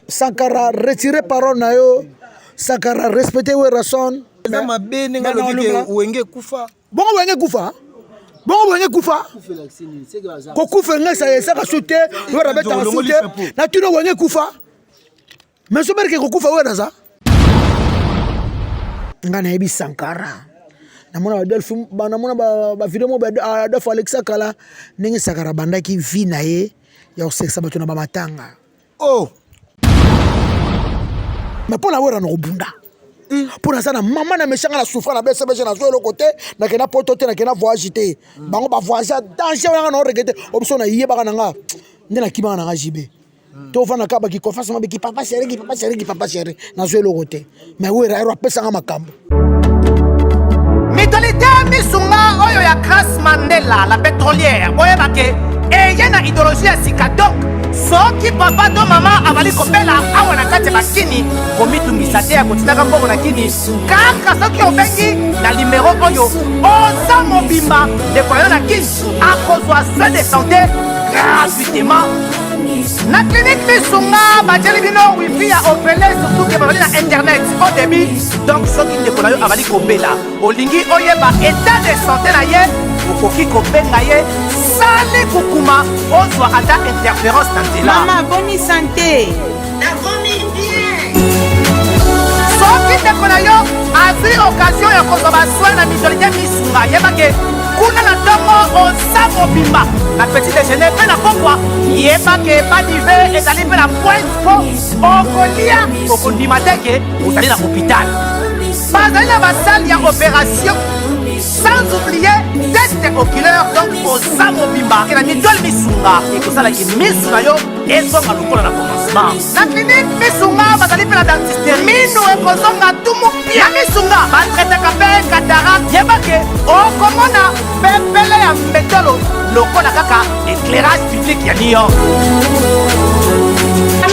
Sankara retiré parole na yo. Sankara respecté Werason. Ma bene nga lobi ke wenge kufa. Bon wenge kufa. Bon wenge kufa. Ko kufa nga sa ka soute, wera beta soute. Na tuno wenge kufa. Mais so berke ko kufa wera za. Nga na yebi Sankara. Namona Adolphe namona ba video mo ba Adolphe Alexa Kala ningi Sankara banda ki vi na ye ya osexa bato na ba matanga. Oh. Mais pour la wera no bunda. Pour ça na maman na mechanga na souffra na bese bese na zo le côté na kena potote na kena voyage te bango ba voyage danger na na regretter option na yeba na nga ndena kima na jibe to fana ka ba ki confiance ma ki papa chéri na zo le côté mais wera ero pesa nga makambo Mitolite misunga oyo ya Grace Mandela la pétrolière oyeba ke eye na idéologie ya sika donc soki papa to mama avali kopela awa na kati bakini komitungisa te ya kotinaka mbongo na kini kaka soki obengi na numero oyo oza mobimba ndeko yo na kini akozwa soin de santé gratuitement na clinique misunga batieli bino wifi ya opele surtout ke bazali na internet au début donc soki ndeko na yo avali kopela olingi oyeba état de santé na ye okoki kobenga ye sali kukuma ozwa ata interférence na nzela mama boni santé nakomi bien soki ndeko na yo azwi occasion ya kozwa baswin na mitolite misunga yebake kuna na ntongo oza mobimba na petit déjeuner mpe na pokwa yebake badive ezali mpe na pointe po okolia okondima teke ozali na hôpital bazali na basale ya opération sans oublier test oculaire donc oza mobimba ke na mitole misunga ekosalaki misu na yo ezonga lokola na commencement na clinique misunga bazali mpe na dentiste mino ekozonga tumu pia misunga batretaka mpe cataracte yebake okomona pepele ya mbetolo lokola kaka éclairage public ya New York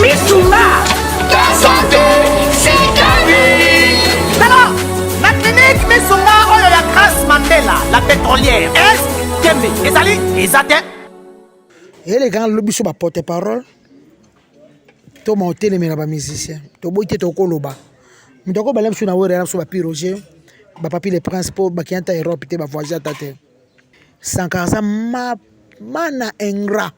misunga ta santé c'est ta vie alors la clinique misunga oyo ya Grace Mandela la pétrolière est kembe ezali ezate ele quand le biso ba porte parole to monter mais na ba musicien to boite to koloba ndoko balem suna wera na so ba piroger ba papi les principaux ba kianta Europe te ba voyager tate Sankara mana engra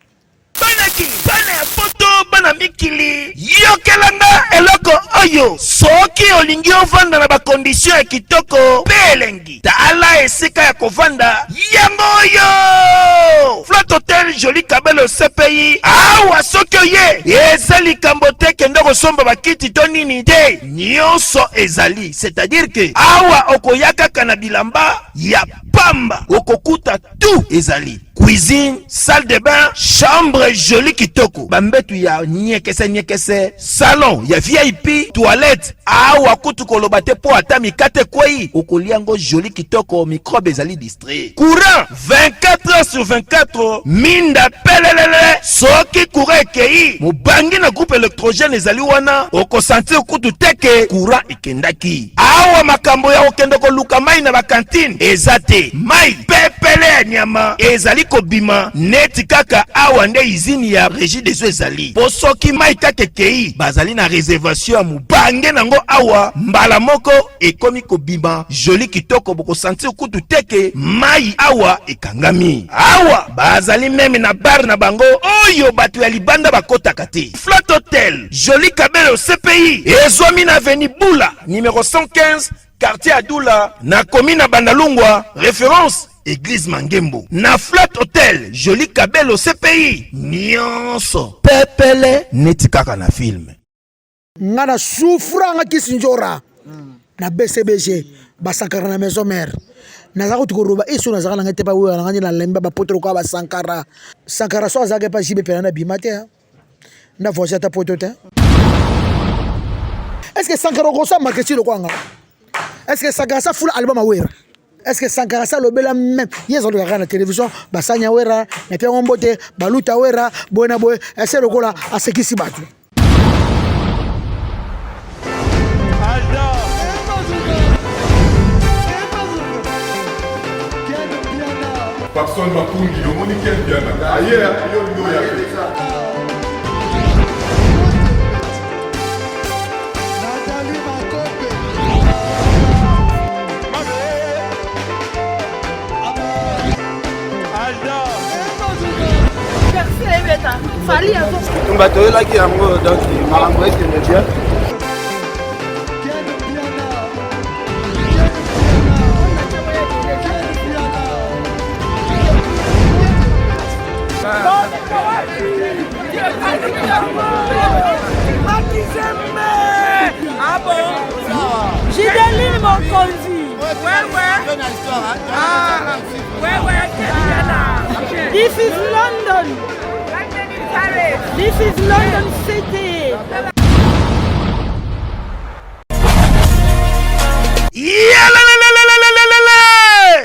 bana ya poto bana mikili yokelanga eloko oyo soki olingi ovanda na bakondisio ya kitoko mpe elengi tala esika ya kovanda yango oyo Flat Hotel Joli Kabelo CPI awa soki oye eza likambo te kende kosomba bakiti to nini te nyonso ezali c'est-à-dire que awa okoya kaka na bilamba ya pamba okokuta tout ezali cuisine, salle de bain, chambre jolie kitoko. Bambetu ya nyekese, salon ya VIP, toilette. Awa kutu kolobate po ata mikate kwei. Okoliango jolie kitoko, microbe ezali distrait. Courant 24 heures sur 24. Minda pelelele. Soki courant kei. Mubangi na groupe électrogène ezali wana. Oko sentir kutu teke courant ikendaki. Awa makambo ya okendoko luka mai na bakantine. Ezate mai pepele ya nyama. Ezali kobima neti kaka awa nde izini ya régie des eaux ezali po soki mai kaka kei bazali na réservation ya mubange nango awa mbala moko ekomi kobima joli kitoko boko sentir kutu teke mai awa ekangami awa bazali meme na bar na bango oyo bato ya libanda bakotaka te Flat Hotel Joli Kabelo CPI ezwami na avenue Bula numéro 115 quartier Adoula na commune na Bandalungwa référence Église Mangembo na Flat Hotel Joli Kabelo CPI nyonso pepele neti kaka na film ngana souffra nga kisinjora na BCBG ba Sankara na maison mère naza ko tukoroba eso naza kana ngete pa wewa ngani na lemba ba potro ko ba Sankara so azake pa jibe pela na bimate na voice ta potote est-ce que Sankara ko sa marketing ko nga est-ce que Sankara sa full album awera est-ce que Sankara sa lobela même yezo lo kana télévision basanya wera na pia ngombote baluta wera boena boy ese lokola asekisi batu Patson Mapungi, le monde qui est bien. Ailleurs, il y a ezali yango bato oyelaki yango donc makambo ekende bien. Ah bon? Gideline Mokonzi. This is London. This is London City.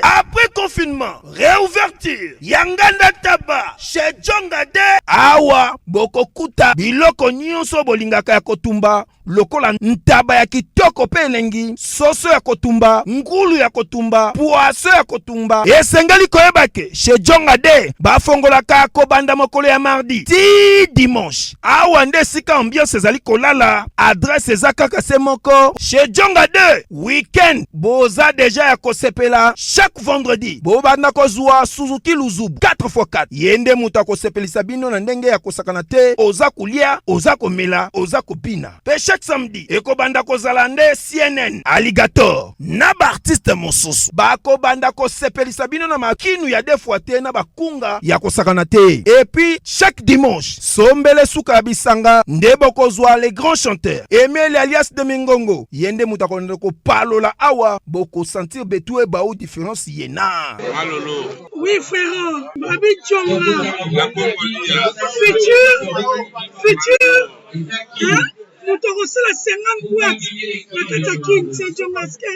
Après confinement, réouverture, Yanganda Taba, chez Djongade, Awa, Bokokuta, Biloko Nyonso Bolingaka ya Kotumba, lokola ntaba ya kitoko pe elengi, soso ya kotumba, ngulu ya kotumba, poaso ya kotumba. Esengali koyebake, chez Djongade, bafongolaka kobanda mokolo ya mardi, ti dimanche. Awa nde sika ambiance ezali kolala, adresse ezakaka se moko, chez Djongade, weekend, boza deja ya kosepela, chaque vendredi, bobanda kozwa Suzuki Luzubu, 4x4. Yende muta kosepelisa bino na ndenge ya kosakana te, oza kulia, oza komela, oza kopina. Pe chaque samedi, ekobanda kozala nde CNN, Alligator, na ba artiste mosusu. Bako banda kosepelisa bino na makinu ya defwa te na bakunga ya kosakana te. Et puis, chaque dimanche, sombele suka bisanga, nde bokozwa les grands chanteurs. Emile alias de Mingongo, yende muta konde ko palola awa, boko sentir betue baou différence yena. Alolo. Oui, frère. Babi Djonga. La Congolia. Futur. Hein? Nous te reçons la 50 boîtes. Le Katakin, c'est Djongaske.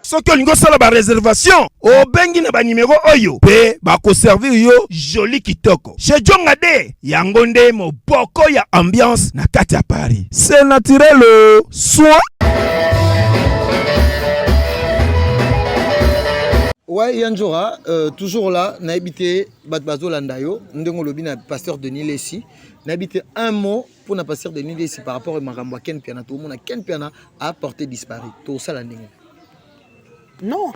Soki olingo sala ba réservation, obengi na ba numéro oyo, pe bako servir yo joli kitoko. Chez Djongade, yango nde moboko ya ambiance na kati ya Paris. C'est naturel, soit. Ouais, Yanjora, toujours là, n'a habité Batbazo Landayo, Ndongo Lobi, na pasteur Denis Lessi. N'a habité un mot pour na pasteur Denis Lessi par rapport à Maramba Ken Piana. Tout le monde a Ken Piana a porté disparu. Tout ça, la ningue. Non,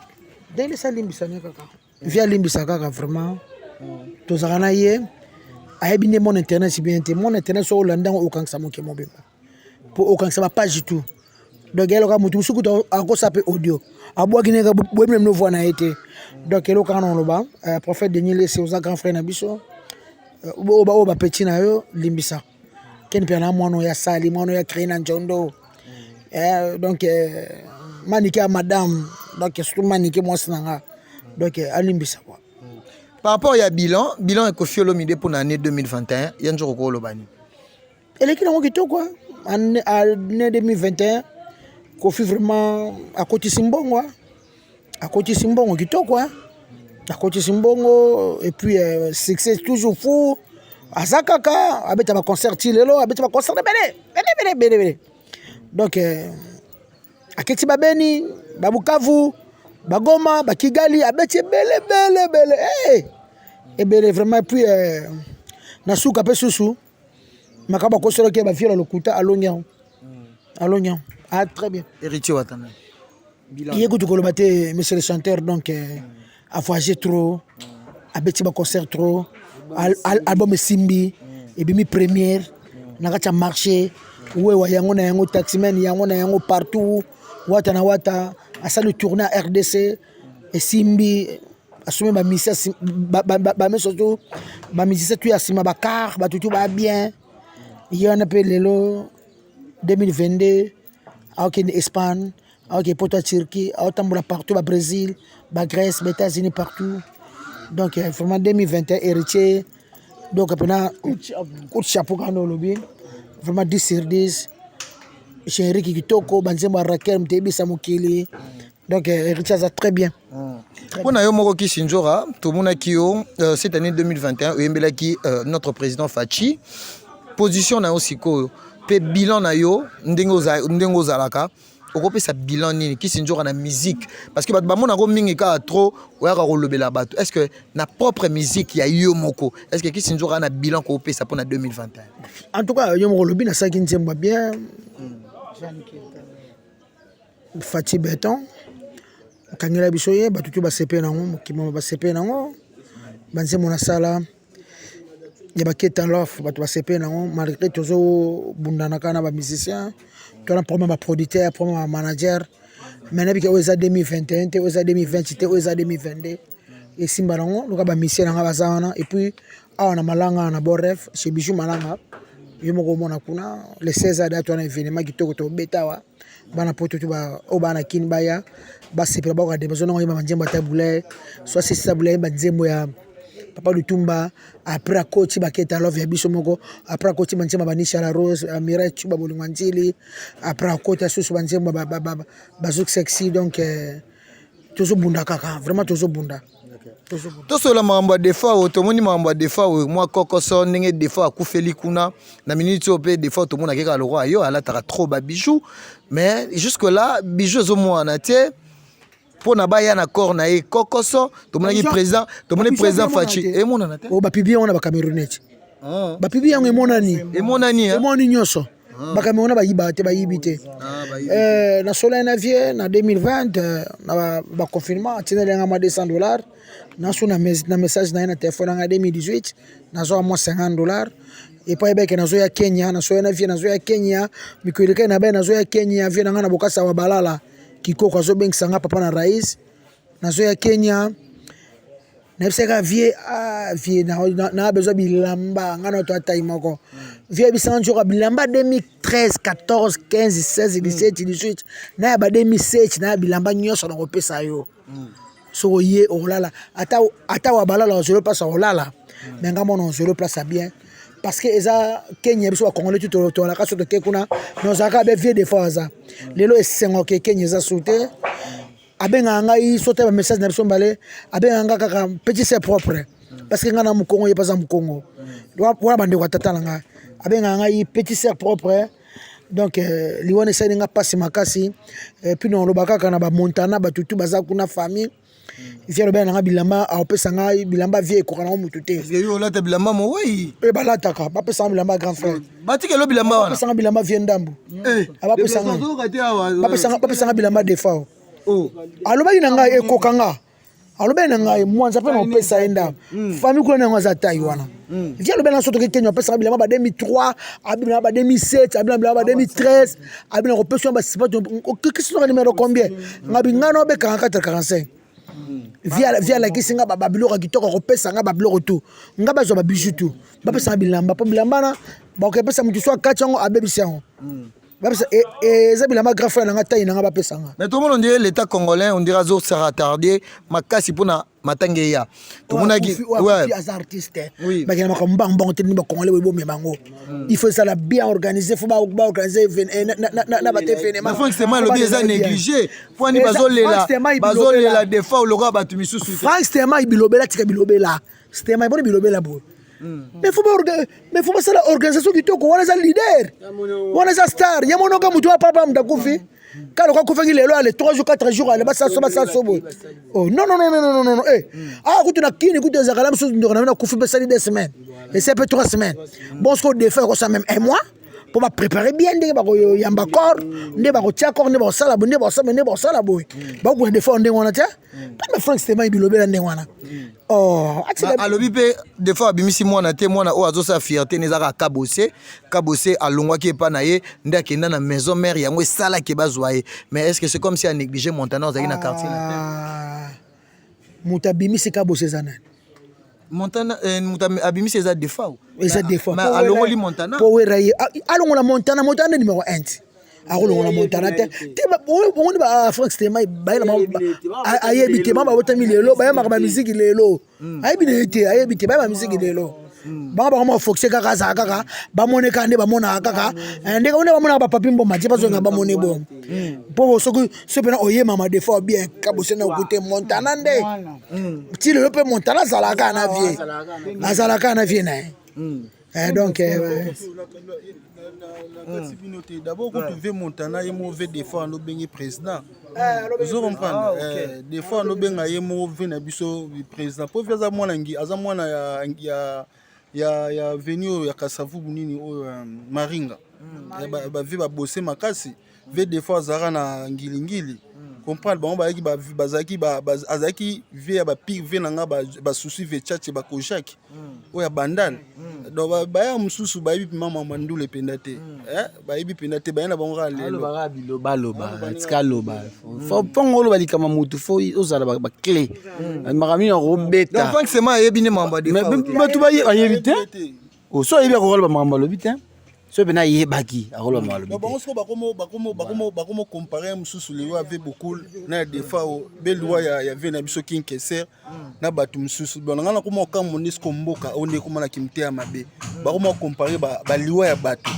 dès le salim bisanya kaka. Via limbisa kaka vraiment. Tout ça na yé. A ebine mon internet si bien mon internet sur Hollande au kan samo ke mobile. Pour au kan sama page du tout. Donc elle a mutu suku to ako sape audio. Abwa kine ka bo même no voix na été. Donc elle ka non loba prophète Denis Lessi aux grand frère na biso. Oba petit na yo limbisa. Ken piana mono ya sali mono ya créer na njondo. Donc manike à madame donc surtout manike moi sinanga. Donc alimbisa quoi. Par rapport à bilan est confié l'omide pour l'année 2021. Yanjoro ko lobani. Elle est qui na ngito quoi. Année 2021 Kofi vraiment à côté Simbongo. À côté Simbongo kitoko hein. À côté Simbongo et puis succès toujours fou. Azakaka abeta ba concert lelo abeta ba concert bele. Donc à Ketiba Beni, ba Bukavu, ba Goma, ba Kigali abeti bele. Et bele vraiment puis na suka pe susu. Makaba ko solo ke ba fiela lokuta alonyan. Ah très bien. Héritier Watana. Il y a beaucoup de monsieur le chanteur donc a voyagé trop, a bêti ba concert trop, album Simbi et bimi première, na kacha marché, ouais wa yango na yango taximan yango na yango partout, wata na wata, a ça le tourner à RDC et Simbi assumer ba mission ba surtout ba musicien tu asima ba car ba tout ba bien. Il y a un peu lelo 2022 ok Espagne, ok pour Turquie, autant partout au Brésil, au Grèce, aux États-Unis partout. Donc vraiment 2021 héritier. Donc après coup de chapeau quand on lobby. Vraiment 10 sur 10. Chez Eric Kitoko, Banzema Rakel, Mtebi Samukili. Donc héritier ça très bien. Pour Nayo Moroki Sinjora, tout le monde qui cette année 2021, notre président Fachi, position na aussi ko pe bilan na yo ndengo zalaka oko pe sa bilan nini ki sinjora na musique parce que ba mona ko mingi ka trop oya ka lobela bato est-ce que na propre musique ya yo moko est-ce que ki sinjora na bilan ko pe ça pour na 2021 en tout cas yo moko lobi na ça qui nzemba bien Fati Beton kangela biso ye batutu ba sepe nango ki mo ba sepe nango banze mona sala ya baketa lof bato basepe nango malgré tozobundanaka na bamusicien tona problème baproducteur problème bamanager maintenant bike oyo eza 2021 te oyo eza 2020 te oyo eza 2022 esimba nango loka bamisie nanga baza wana et puis awa na malanga na boref chez bijou malanga yo moko omona kuna le 16 date wana événement kitoko tobeta awa bana poto tu oyo bana kini baya basepela bakokade bazonango yeba banzembo ata boulay soit sisa boulay banzembo ya Papa Lutumba, après à coach baketa love ya biso moko, après à coach banzembo banisha la rose, Mireille Chuba bolingwanzili, après à coach susu banzembo bazuk sexy donc tozo bunda kaka, vraiment tozo bunda. tosola makambo ya defa tomoni makambo ya defa mwa kokoso ndenge defa akufeli kuna na minute oyo mpe defa tomona keka lokwa yo alataka trop babijou mais jusque là bijou ezomwana te mpo na baya na corps na ye kokoso tomonaki président Fachi emonana te o bapibi yango na bakamerunete bapibi yango emonani nyonso bakameruna bayiba te bayibi te na solo na vie na 2020 na baconfinement atinelanga ma $200 naso na message na ye na telefone nanga 2018 nazo mwa $50 epa ebeke nazo ya Kenya na solo na vie nazo ya Kenya mikoleka na baye nazo ya Kenya vie nanga na bokasa wa balala kikoko azobengisa nga papa na rais nazo ya Kenya nebisaka vie na besoin bilamba nga na to atai moko vie bisanga njoka bilamba 2013 14 15 16 17 18 na ya ba 2007 na bilamba nyonso na kopesa yo so ye olala ata wa balala ozelo place olala menga mona ozelo place bien parce que eza Kenya biso ba congolais tout to la kaso to kekuna nos aka be vie de fois lelo esengo ke Kenya za sauter abenga ngai sauter ba message na biso mbale abenga nga kaka petit c'est propre parce que nga na mukongo ye pas za mukongo wana bande kwa tata nga abenga ngai petit c'est propre donc liwane sa nga passe makasi puis non lobaka kana ba montana ba tutu baza kuna famille via le bana bilamba a opesa ngai bilamba vie ko kana mutu te yo la te bilamba mo oui e balata ka ba pesa bilamba grand frère batike lo bilamba wana pesa bilamba vie ndambu aba pesa ngai ba pesa bilamba defa alobaki na ngai ekokanga alobaki na ngai mwanza pe na opesa enda famille kuna na ngaza tai wana via le bana soto ke Kenya opesa bilamba ba 2003 abina ba 2007 abina ba 2013 abina opesa ba sipa qu'est-ce que numéro combien ngabi ngano be 44 via la kisinga babiloko kitoko kopesa nga babiloko tu nga bazo babiju tu bapesa bilamba po bilamba na bakopesa mutu so akati yango abebisa yango bapesa eza bilamba grand frère nga tayi nga bapesa nga mais tout le monde on dirait l'état congolais on dirait zo sera tardé makasi pona matange ya tout le monde qui ouais as artiste bakina makambo mbongo te ni ba congolais bo mebango il faut ça la bien organiser faut ba organiser na ba TFN ma Frank c'est mal lobby eza négligé faut ni bazolela des fois le roi batu misusu Frank Stema ibilobela tika bilobela Stema iboni bilobela bo mais faut pas ça la organisation qui toko wana za leader wana za star yamonoka mutu wa papa mtakufi kalo kwa kufangi lelo ale 3 jours 4 jours ale basa sobo oh non kutu na kini kutu za kala mso ndoko na kufi besa 2 semaines et c'est peu 3 semaines bon ce qu'on défait ko ça même un mois pour me préparer bien ndenge bako yamba corps ndenge bako tia corps ndenge bako sala boy bako défait ndenge wana tia pas me Frank Stema ibilobela ndenge wana oh alobi pe des fois bimisi mwana te mwana o azo sa fierté nezaka kabose alongwa ki pa na ye ndaki na maison mère yango sala ke bazwa ye mais est-ce que c'est comme si a négligé Montana ozaki na quartier na te muta bimisi kabose zana Montana abimisi eza defa eza defa mais alongoli Montana po weraye alongola Montana numéro 1 akolongola Montana te bongo ba Frank Stema bayela ayebi te mama botami lelo bayama ba musique lelo ayebi te bayama musique lelo banga ba foxe kaka za kaka ba moneka nde ba mona kaka ndeka one ba mona ba papi mboma je bazo nga ba mone bom po so pena oye mama des fois bien kabose na côté Montana nde ti lelo pe Montana zalaka na vie na donc d'abord quand tu veux Montana et mauvais des fois on bengi président vous comprendre des fois on benga ye mauvais na biso président pour faire ça mwana ngi aza mwana ya venio ya Kasavu nini o Maringa ba vi ba bosser makasi ve des fois zara na ngilingili comprendre bango bazalaki vie ya bapire vie na nga basusi vechache bakojaki oyo ya bandale donc baya mosusu bayebi mpima mamandule mpenza te bayebi mpenza te baye na bango kaka lelo baloba tika loba mpongo oloba likama mutu fo ozala baclé makambo nini akobeta donc sema ayebi ne makambo bato bayebi te so ayebi akokoloba makambo alobi te so pena yebaki akoloba makambo alobi bango soko bakomo compare mosusu lelo ave beaucoup na des fois belwa ya vie na biso kinkeser na bato mosusu bonanga na koma okambo ndesiko mboka onde koma na kimte ya mabe bakoma compare baliwa ya bato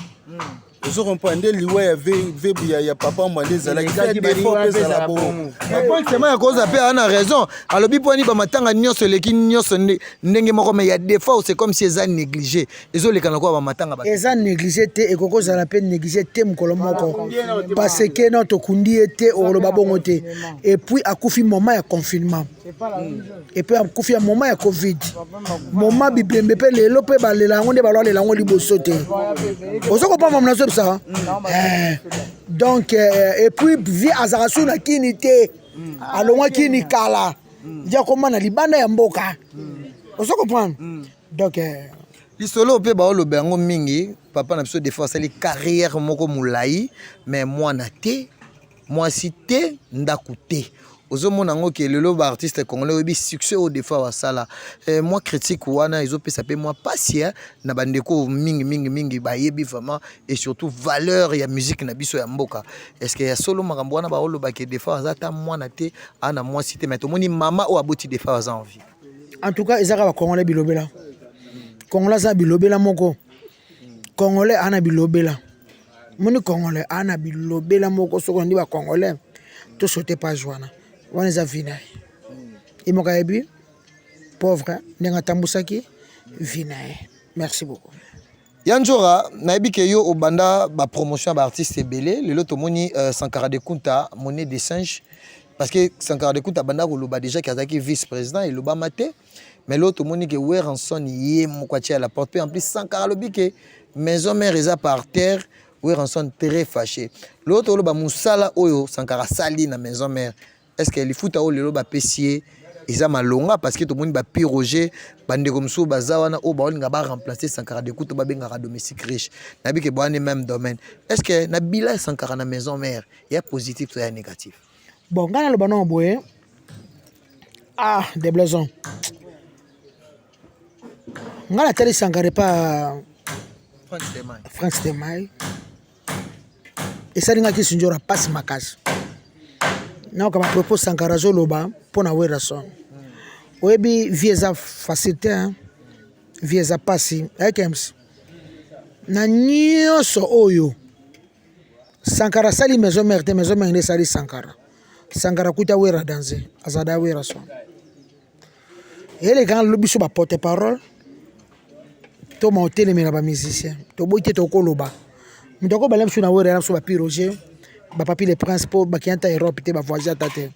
ozo comprendre liwa ya ve ya papa mwande ezalaki ya defo mpe ezala bongo sema ya koza mpe ana raison alobi mponi bamatanga nyonso eleki nyonso ndenge moko mais ya défaut c'est comme si eza négligé ezolekana kwa bamatanga eza négligé te ekoki kozala mpe négligé te mokolo moko parce que no tokundi ye te oloba bongo te et puis akufi moment ya confinement et puis akufi ya moment ya covid moment bibembe mpe lelo mpe balela yango nde balwalela yango liboso te ozo kopamba mona so ça donc et puis vie azaka so na kini te alongwa kini kala dia koma na libanda ya mboka ozo comprendre donc lisolo mpe baoloba yango mingi papa na biso des fois asali carrière moko molai mais mwana te mwasi te ndako te ozomona yango ke lelo baartiste congolais oyebi succès oyo des fois basala moi critique wana ezopesa mpe mwa pasi na bandeko mingi bayebi vraiment et surtout valeur ya musique na biso ya mboka est-ce que ya solo makambo wana baolobake des fois aza ata mwana te ana mwasi te mais tomoni mama oyo aboti des fois aza envie en tout cas ezaka bacongolais bilobela congolais aza bilobela moko congolais ana bilobela moni congolais ana bilobela moko soko ndi bacongolais tosaute page wana wana eza vina ye moka yebi pauvre ndenge atambusaki vina ye merci beaucoup yanjora nayebi ke yo obanda bapromotion ya baartiste ebele lelo tomoni Sankara de Kunta monnaie des singes parce que Sankara de Kunta abanda koloba déjà ke azalaki vice-président elobama te mais lelo tomoni ke Weranson ye moko atia à la porte en plus Sankara alobi ke maison mère eza par terre Weranson très fâché l'autre oloba musala oyo Sankara sali na maison mère est-ce que les foot au lelo ba pesier eza malonga parce que tout le monde ba piroger bande comme ça bazawana o ba olinga ba remplacer Sankara de Kunta ba benga domestique riche na bi ke boane même domaine est-ce que na bila Sankara na maison mère il y a positif ou il y a négatif bon ngana le banon boye des blaisons ngana tali Sankara pas France Demaille et ça n'inga qui sinjora passe makasi na kama propos Sankara zoloba pona Weranson oyebi vieza facilité vieza pasi ekems na nyonso oyo Sankara sali maison mère te maison mère ne sali Sankara kuta wera danser azada Weranson ele kan lobi so ba porte parole to ma hôtel mais na ba musicien to boite to koloba mutako balem so na wera so ba piroger ba papi les principaux ba kianta Europe te ba voyager tate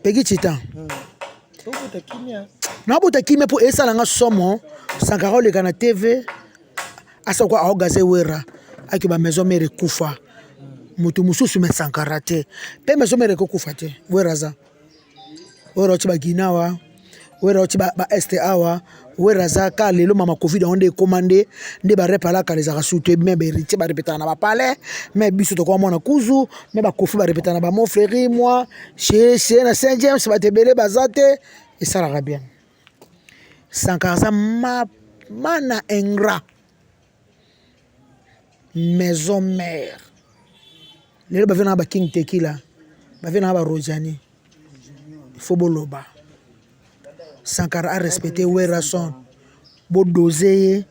pegi chita na bota kimia po esa langa somo Sankara le kana TV asa kwa aogaze wera aki ba maison mère kufa mutu mususu me Sankara te pe maison mère kufa te weraza wera chi ba ginawa wera chi ba STA wa weraza ka lelo mama covid onde commandé nde ba repala ka les arasuté mais ba héritier ba répéter na ba palais mais biso to ko mona kuzu mais ba kofi ba répéter na ba mon frère moi chez na Saint James ba tebele bazate et ça la bien Sankara mana engra maison mère lelo ba vena ba King Tequila ba vena ba Rojani Foboloba Sankara a respecté Weranson bo doser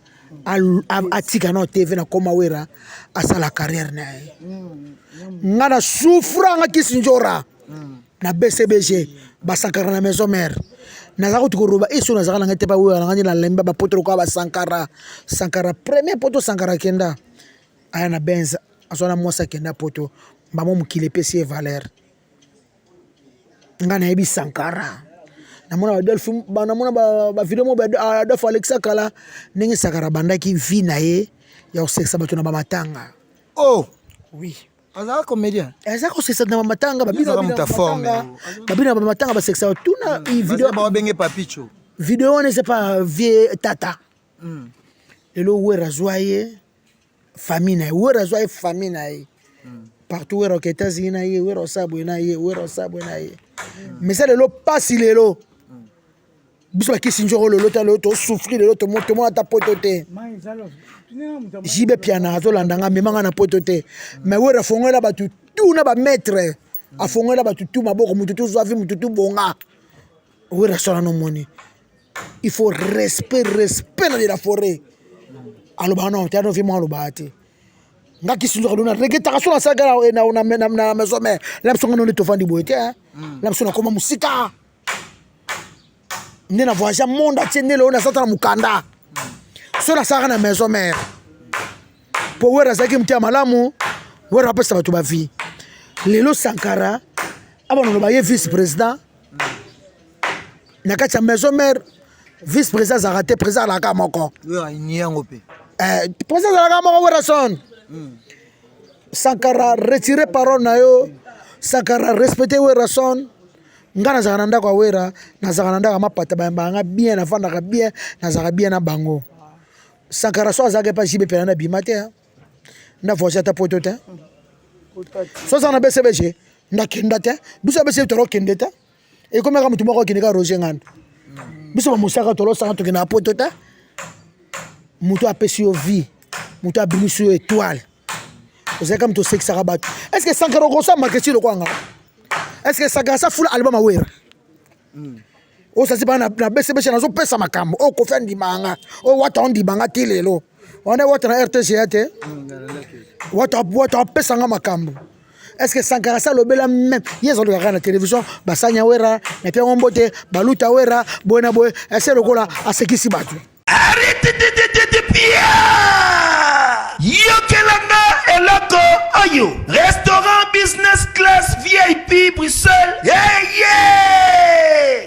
a tika na TV na koma wera asa la carrière na ngana souffra nga kisinjora na BCBG ba Sankara na maison mère na za ko tukoroba eso na za nga te pa wera nga na lemba ba potro ko ba Sankara premier poto Sankara kenda aya na benza asona mwasa kenda poto ba mo mukile pesi valeur ngana yebi Sankara namona ba video mo ba Adolphe Alexa kala ndenge Sankara bandaki vi na ye ya kosekisa bato na bamatanga. Oh, Oui. azala comédien. Eza kosekisa na bamatanga babina bamatanga basekisa tuna Video ba benge papicho. video wana c'est pas vie tata. Lelo wera zoye famille na wera zoye famille na ye. Partout wera aux États-Unis na ye wera osabo na ye wera osabo na ye. Mais ça lelo passe lelo. Biso ba kisi njoro lelo ta lelo to souffrir lelo to monte mo ata potote. Jibe piana zo landanga memanga na potote. Mais wera fongola ba tu na ba maître. A fongola ba tu maboko mututu zo avi mututu bonga. Wera sona no moni. Il faut respect dans la forêt. Alors non, tu as vu moi le bâti. Nga ki sinzo kaduna regeta so na saga na maison mais la songa no le tofandi boete la songa koma musika. Nena voyage monde atiende le na sata mukanda. So na saga na maison mère. Po wera zaki mtia malamu, wera pesa batu ba vie. Lelo Sankara abano no ba ye vice président. Na kati ya maison mère vice président a raté président la kamoko. Oui, ni yango pe. Président la kamoko wera son. Sankara retiré parole na yo. Sankara respecté wera son. Ngana zakananda kwa wera na zakananda ka mapata banga bien na fanda ka bien na zaka bien na bango. Sankara so azake pa jibe pena na bimate. Na voice ta potote. So za na BCBG na kendate. Biso BCB toro kendeta. Et comme quand tu m'as dit que Roger Ngand, biso ba musaka tolo sanga to kina potota. Muto apesi vie, muto abimisu étoile. Vous comme to sexe rabat. Est-ce que Sankara Rosa marketing le kwanga? Est-ce que Sankara sa full album awera? O sa siba na BCB na zo pesa makambo. O ko fendi manga. O wata on di banga tilelo. On est wata na RTC ate. Wata pesa nga makambo. Est-ce que Sankara ça lobela même yezo le la télévision basanya wera na pe ngombote baluta wera bona boy ese lokola asekisi batu arrête de pia yokelanga eloko oyo restaurant business class VIP Bruxelles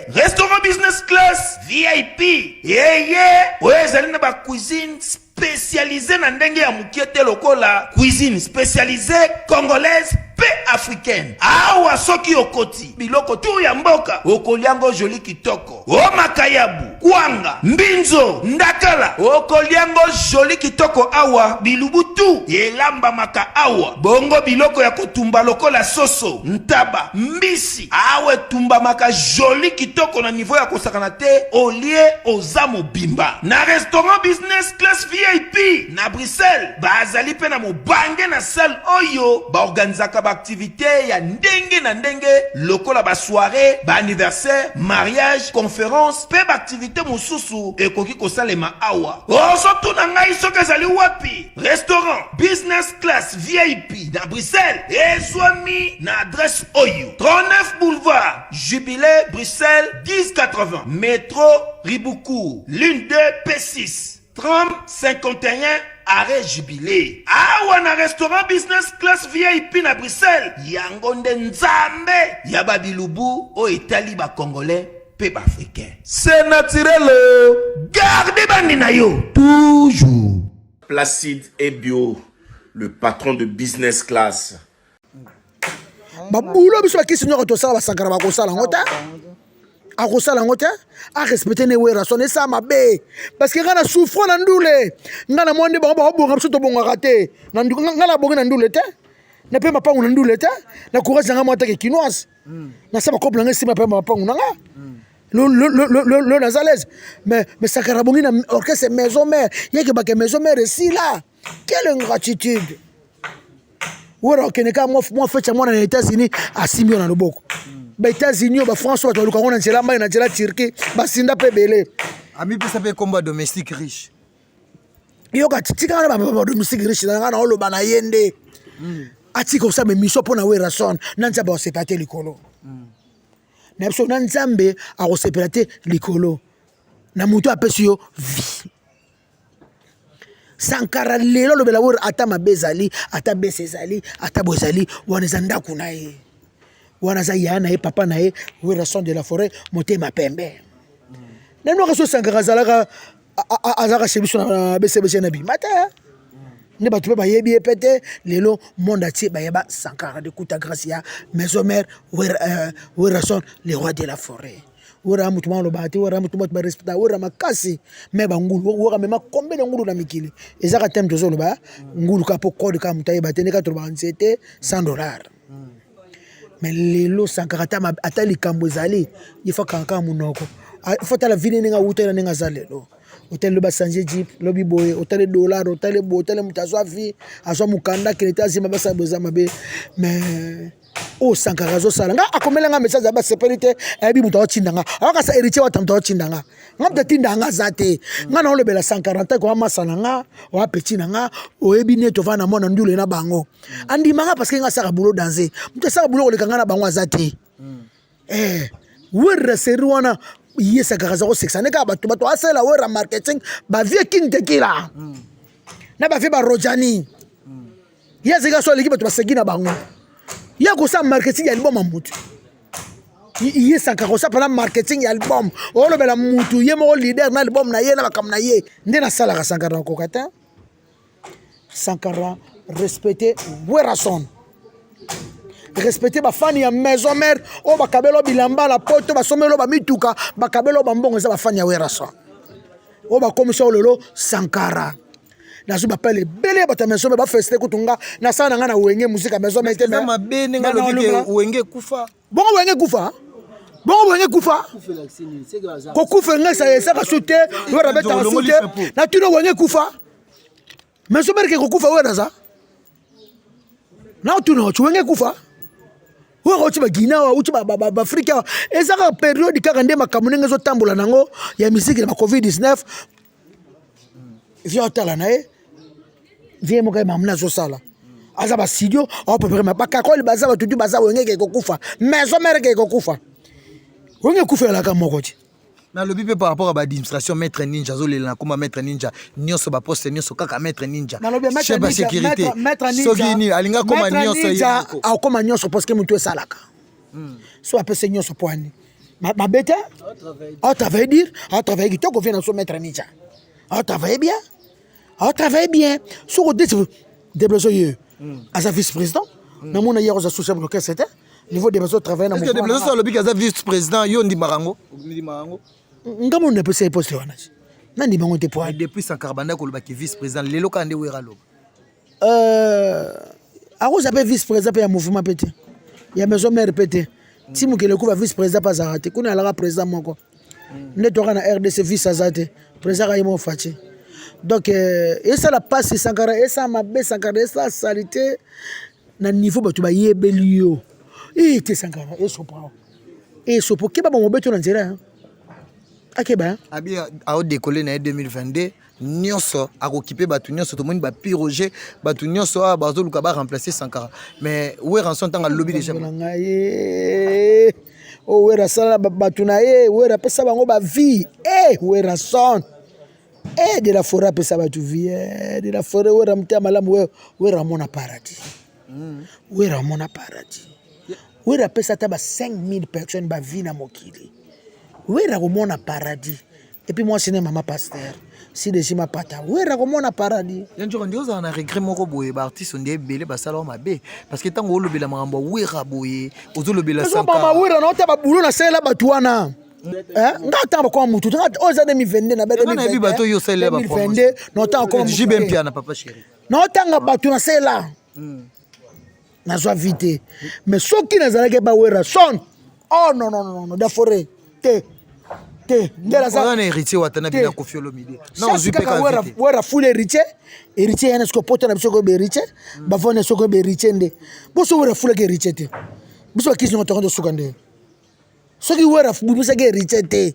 restaurant business class VIP ezali na ba cuisine spécialisée na ndenge ya mukiete lokola cuisine spécialisée congolaise pe africaine. Awa soki okoti biloko tu ya mboka okoliango joli kitoko. O makayabu, kwanga, mbinzo, ndakala okoliango joli kitoko awa bilubutu elamba maka awa. Bongo biloko ya kotumba lokola soso, ntaba, mbisi. Awe tumba maka joli kitoko na niveau ya kosakana te olie ozamo bimba. Na restaurant business class VIP na Bruxelles bazali pe na mobange na salle oyo ba organizaka activité ya ndenge na ndenge lokola ba soirée, ba anniversaire, mariage, conférence, pe ba activité mususu ekoki kosalema awa. Ozo tuna ngai soki ezali wapi? Restaurant business class VIP na Bruxelles ezwami na adresse oyo 39 boulevard Jubilé Bruxelles 1080 métro Riboucourt l'une 2 P6 30 51 arrêt Jubilé. Awa na restaurant business class VIP na Bruxelles. Yango nde nzambe ya babilubu o etali ba congolais pe ba africain. C'est naturel. Gardez bandi na yo toujours. Placide et Bio, le patron de business class. Babulo biso bakisi nyoko to sala basakara bakosala ngota. Akosala ngota a respecter ne wera son esa mabe parce que ngana souffre na ndule ngana monde ba bonga biso to bonga raté na ngana bonga na ndule te na pe mapangu na ndule te na courage nga mota ke kinoise na saba couple nga sima pe mapangu nga le nazalaise mais sakara bongi na orchestre maison mère yeke ba ke maison mère ici là quelle ingratitude wera keneka moi fait moi na États-Unis a 6 millions na loboko ba États-Unis ba France ba luka ngona nzela mai na nzela Turquie ba sinda pe belé ami pesa pe combat domestique riche yo ka tika na ba domestique riche na na oloba na yende atika osame mission pona wera son na nzamba o sepate likolo na biso na nzambe a o sepate likolo na mutu apesi yo vie Sankara lelo lobela wera ata mabezali ata besezali ata bozali wana zanda kuna ye wana za yana e papa na e wera son de la forêt motema pembe neno ka so Sankara zalaka azaka chebiso na BCBG na bi mata ne bato pe bayebi ye pete lelo monde atie bayeba Sankara de kuta gracia maison mère Werason le roi de la forêt wera mutu malo bati wera mutu ba respecta wera makasi me bangulu wera mema kombe de ngulu na mikili ezaka tem tozolo ba ngulu ka po code ka mutaye batene ka $100 mais lelo Sankara ata likambo ezali ifa kanka munoko fota la vini ninga utela ninga zalelo hotel le basanje jeep lobi boye hotel dollar hotel bo hotel mutazwa vie azwa mukanda keleta zima basa boza mabe mais o Sankara zo sala nga akomela nga message ba sécurité ebi muto otindanga aka sa héritier wa tamto otindanga nga tindanga zate nga na olobela 140 ko masana nga o petit nga o ebi neto vana mona ndule na bango andi manga parce que nga saka boulot danser muto saka boulot koleka nga na bango azate wera seri wana yes Sankara zo sexane ka bato asela wera marketing ba vie king tequila na ba vie ba rojani yes ga so leki bato basegi na bango ya ko sa marketing ya album amutu ye Sankara sa para marketing ya album o lo bela mutu ye mo leader na album na ye na bakam na ye nde na sala ka Sankara ko kata Sankara respecter Werason respecter ba fani ya maison mère o bakabelo bilamba la poto ba somelo ba mituka bakabelo ba mbongo za ba fani ya Werason o ba komisho lolo Sankara na zuba pele bele bata maison ba feste kutunga na sana nga na wenge musique maison mère na mabene nga lobi wenge kufa bongo wenge kufa ko kufa nga sa ka sute wera beta sute na tuno wenge kufa maison mère ke ko kufa wera za na tuno wenge kufa wera uchi ba Guinea uchi ba Afrika ezaka période kaka nde makamunenge zo tambola nango ya musique na COVID-19 via tala na vie mo kay mamna zo sala azaba studio o prepare ma bakakoli bazaba tutu bazaba wenge ko kufa maison mère ke ko kufa wenge kufa la ka moko ti na lobi pe par rapport à l'administration maître ninja zo le na kuma maître ninja nyoso ba poste nyoso kaka maître ninja chef de sécurité soki ni alinga koma nyoso ya a koma nyoso parce que mutu esalaka so apese nyoso poani ma bête à travailler qui to ko vient so maître ninja à travailler bien sur le développement à sa vice-président na mona hier aux associations locales c'était niveau des besoins travailler na est-ce que développement le big vice-président yo ndi marango ngamo ne peut se poster wana na ndi bango te point depuis Sankara banda ko lobaki vice-président lelo ka nde wera lo a cause appelle vice-président pe ya mouvement pété ya maison mère pété timu ke le coup va vice-président pas arrêté kuna la président moko ne toka na RDC vice azate président ka yimo fachi donc et ça la passe Sankara et ça mabe Sankara et ça salité na niveau batu ba yebelio et te Sankara et sopo ke ba mo beto na nzela akeba abi a décoller na 2022 nyonso a occupé batu nyonso to moni ba piroger batu nyonso a bazo luka ba remplacer Sankara mais wera son tanga lobby déjà o wera sala batu na wera pesa bango ba vie wera son de la forêt pesa batu vie de la forêt wera mtia malamu wera mona paradis wera mona paradis wera pesa ta ba 5000 personnes ba vie na mokili wera komona paradis et puis moi c'est maman pasteur si de ma pata wera komona paradis yanjo ndio za na regret moko boye ba artiste ndie belé ba sala mabe parce que tango olobela makambo wera boye ozolobela Sankara mama wera na otaba bulo na sela batu wana nga tamba kwa mutu nga oza 2022 na 2022 na bi bato yo sela ba 2022 na otanga kwa jibe mpia na papa chéri na otanga batu na sela na zwa vite mais soki na zalake ba wera son oh non da forêt te ndela za na héritier watana bila kofiolo midi na ozupe ka wera full héritier yana sko poto na bisoko be héritier ba vone soko be héritier nde boso wera full ke héritier te biso kisi no tokondo sukande soki wera bubusa ke héritier te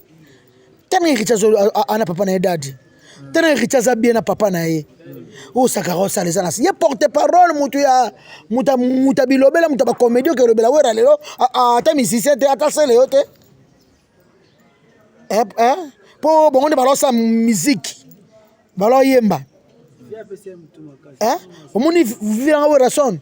tana héritier zo ana papa na dadi tana héritier za bien na papa na ye o Sankara ça les anas ye porte parole mutu ya muta bilobela muta ba comédie ke lobela wera lelo ata musicien te ata sele yote po bongo nde balosa musique balo yemba omoni vivanga wera son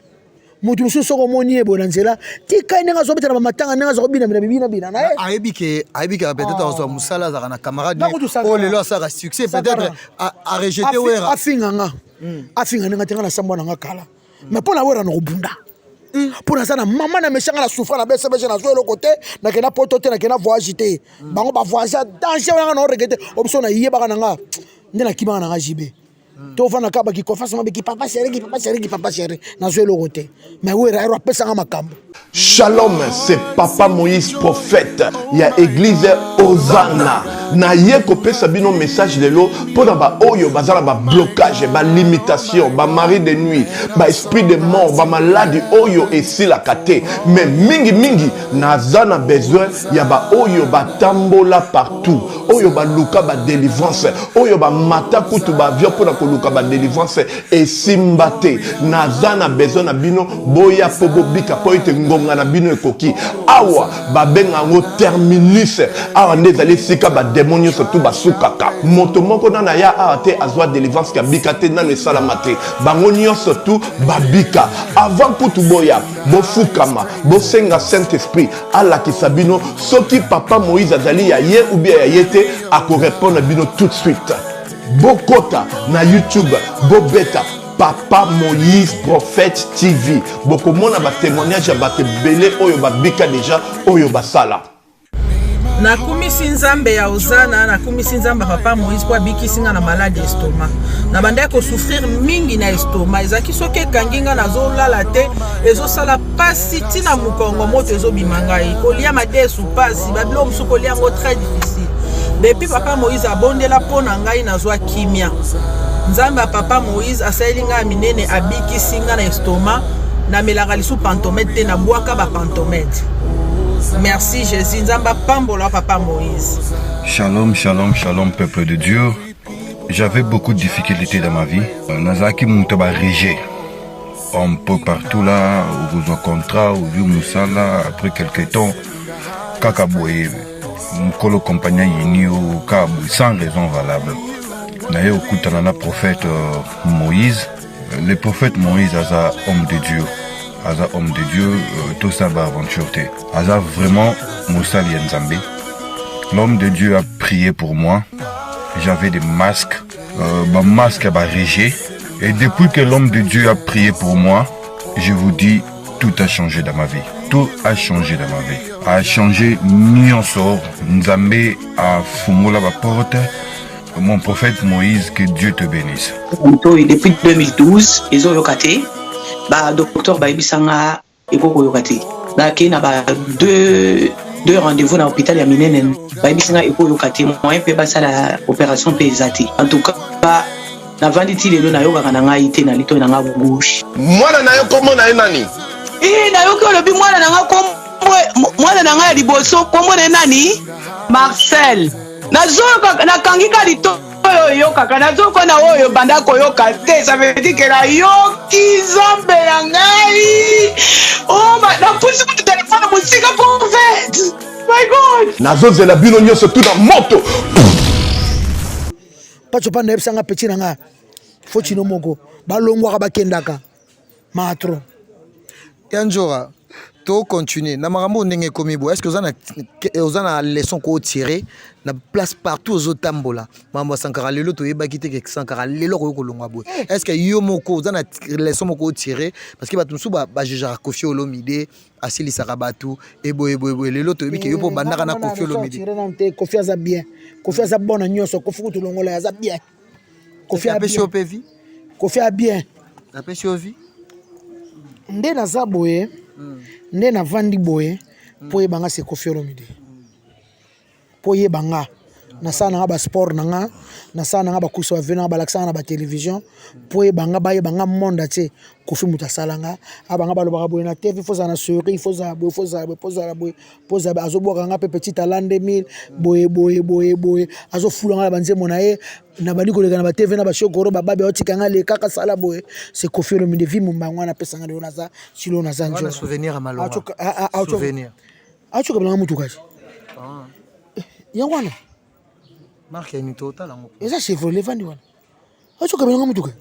moto mosusu soko omoni ye boye na nzela tika ndenge azobetela bamatanga ndenge azokobina bina na ye ayebi ke peut-être azwa mosala azalaka na camarade oyo lelo asalaka succès peut-être arejete wera afinganga ndenge te nga na sambwa nanga kala mais mpo na wera na kobunda mpo naza na mama na meshanga na souffra na besebese nazwa eloko te nakenda poto te nakenda voyage te bango bavoyage ya danger nanga na oregrete obiso na yebaka nanga nde nakimaka nanga jibe tovanda kaka bakikofa sama beki papa chéri nazwa eloko te mais wera ero apesanga makambo. Shalom, c'est Papa Moïse prophète. Il y a église Hosanna. Na ye kopé sabino message de l'eau pour ba oyo bazala ba blocage, ba limitation, ba mari de nuit, ba esprit de mort, ba maladie oyo et si la kate. Mais mingi nazana besoin ya ba oyo ba tambola partout. Oyo ba luka ba délivrance, oyo ba mata kutu ba vio pour na luka ba délivrance et simbate. Nazana besoin na bino boya pobo bika po ite ngonga na bino ekoki. Awa ba benga ngo terminus. Awa ndezali sika ba démonios surtout basukaka. Moto moko na ya ate azwa délivrance ka bikate na le salamate. Bangonio surtout babika. Avant kutu boya bo fukama, bo senga Saint-Esprit ala kisabino soki Papa Moïse azali ya ye ou bien ya yete ako répondre bino tout de suite. Bokota na YouTube, bobeta Papa Moïse Prophète TV. Beaucoup mona ba témoignage ya ba belé oyo ba bika déjà oyo basala. Nakumisi nzambe ya Hosanna, nakumisi nzambe Papa Moïse kwa bikisinga na maladie estomac. Na banda ko souffrir mingi na estomac. Ezaki soke kanginga na zolala te, ezo sala pasi tina mukongo moto ezo bimangai. Kolia madesu pasi, babilo musu kolia ngo très difficile. Depuis Papa Moïse abondela pona ngai na zwa kimia. Nzambe Papa Moïse asalinga minene abikisinga na estomac, na melaka lisu pantomètre te na bwaka ba pantomètre. Merci Jésus, Nzamba Pambola Papa Moïse. Shalom, shalom, shalom peuple de Dieu. J'avais beaucoup de difficultés dans ma vie. Nazaki Moutaba Régé. Un peu partout là, où vous en contrat, où vous Moussala, après quelques temps, Kakaboué, Mkolo compagnie Yinio, Kabou, sans raison valable. Naye Okutanana prophète Moïse. Le prophète Moïse est un homme de Dieu. Aza homme de Dieu, tout ça va aventure. Aza vraiment Moussa Lienzambe. L'homme de Dieu a prié pour moi. J'avais des masques, masque à Régé. Et depuis que l'homme de Dieu a prié pour moi, je vous dis, tout a changé dans ma vie. Tout a changé dans ma vie. A changé Nyonsor, Nzambe a fumé la porte. Mon prophète Moïse, que Dieu te bénisse. Depuis 2012, ils ont locaté. Bah docteur Baibisanga ekoko yokati na kina ba deux rendez-vous dans l'hôpital ya minene Baibisanga ekoko yokati moyen pe basa la opération pesati en tout cas ba na vanditi lelo na yoka kana ngai te na lito na nga gauche Mwana na yo komo na nani na yo ko lobi mwana na nga komo mwana na nga liboso komo na nani Marcel nazoka na kangika lito yo kaka nazoko na oyo banda koyoka te ça veut dire que la yoki zambe na ngai oh na pusi ku téléphone musika prophète my god nazozela bino nyonso tout na moto pacho panda ebisanga petit nanga fotino moko balongwaka bakendaka matro yanjora to continuer na makambo ndenge komi bo est-ce que vous en a leçon ko tirer na place partout aux otambola mambo sankara lelo to yebaki te ke sankara lelo ko kolongwa bo est-ce que yo moko vous en a leçon moko tirer parce que batumsu ba jujara Koffi Olomide asili sarabatu ebo lelo to yebiki yo po bandaka na Koffi Olomide Koffi aza bien Koffi aza bona nyonso Koffi kutulongola aza bien Koffi a bien Koffi a bien la pêche au vie nde na za boye nde na vandi boye po yebanga se Koffi Olomide po yebanga na sana nga ba sport nanga na sana nga ba kuso vena ba laksa na ba télévision po yebanga ba yebanga monde te Koffi mutasalanga abanga ba lobaka boye na TV faut na souris faut azoboka nga pe petit talent 2000 boye azofulanga la banze monaye na bali koleka na ba TV na ba shokoro ba babe otikanga le kaka sala boye c'est Koffi Olomide vi mumbango na pesanga le naza silo naza njo souvenir maloma souvenir achoka blanga mutukaji yangwana marque ni total ngo eza Chevrolet vandi wana achoka blanga mutuka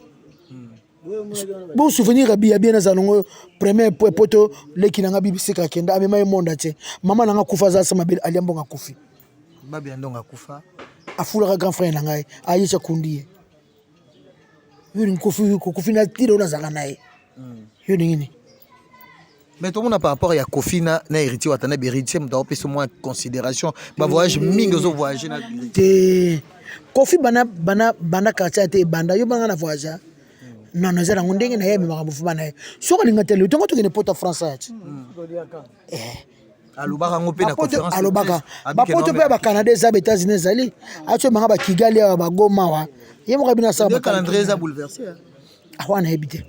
bon souvenir abi bien na zanongo premier poto leki nanga BBC ka kenda amema e monde ate mama nanga kufa za sama bil aliambo nga kufi babi andonga kufa afula grand frère nanga ayesha kundi yuri kufi na tiro na zanga nae yuri ngini. Mais tout le monde par rapport à Kofi na héritier watana héritier m'doit payer moins considération ba voyage mingi zo voyager na Kofi bana kacha te banda yo banga na voyage non non zera ngundenge na yeme makabufu bana soko lingatele utongo to kene pota France ati alobaka ngope na conférence alobaka ba poto pe ba Canada za États-Unis zali acho manga ba Kigali ba Goma wa yemo kabina sa ba calendrier za bouleversé awana hebite.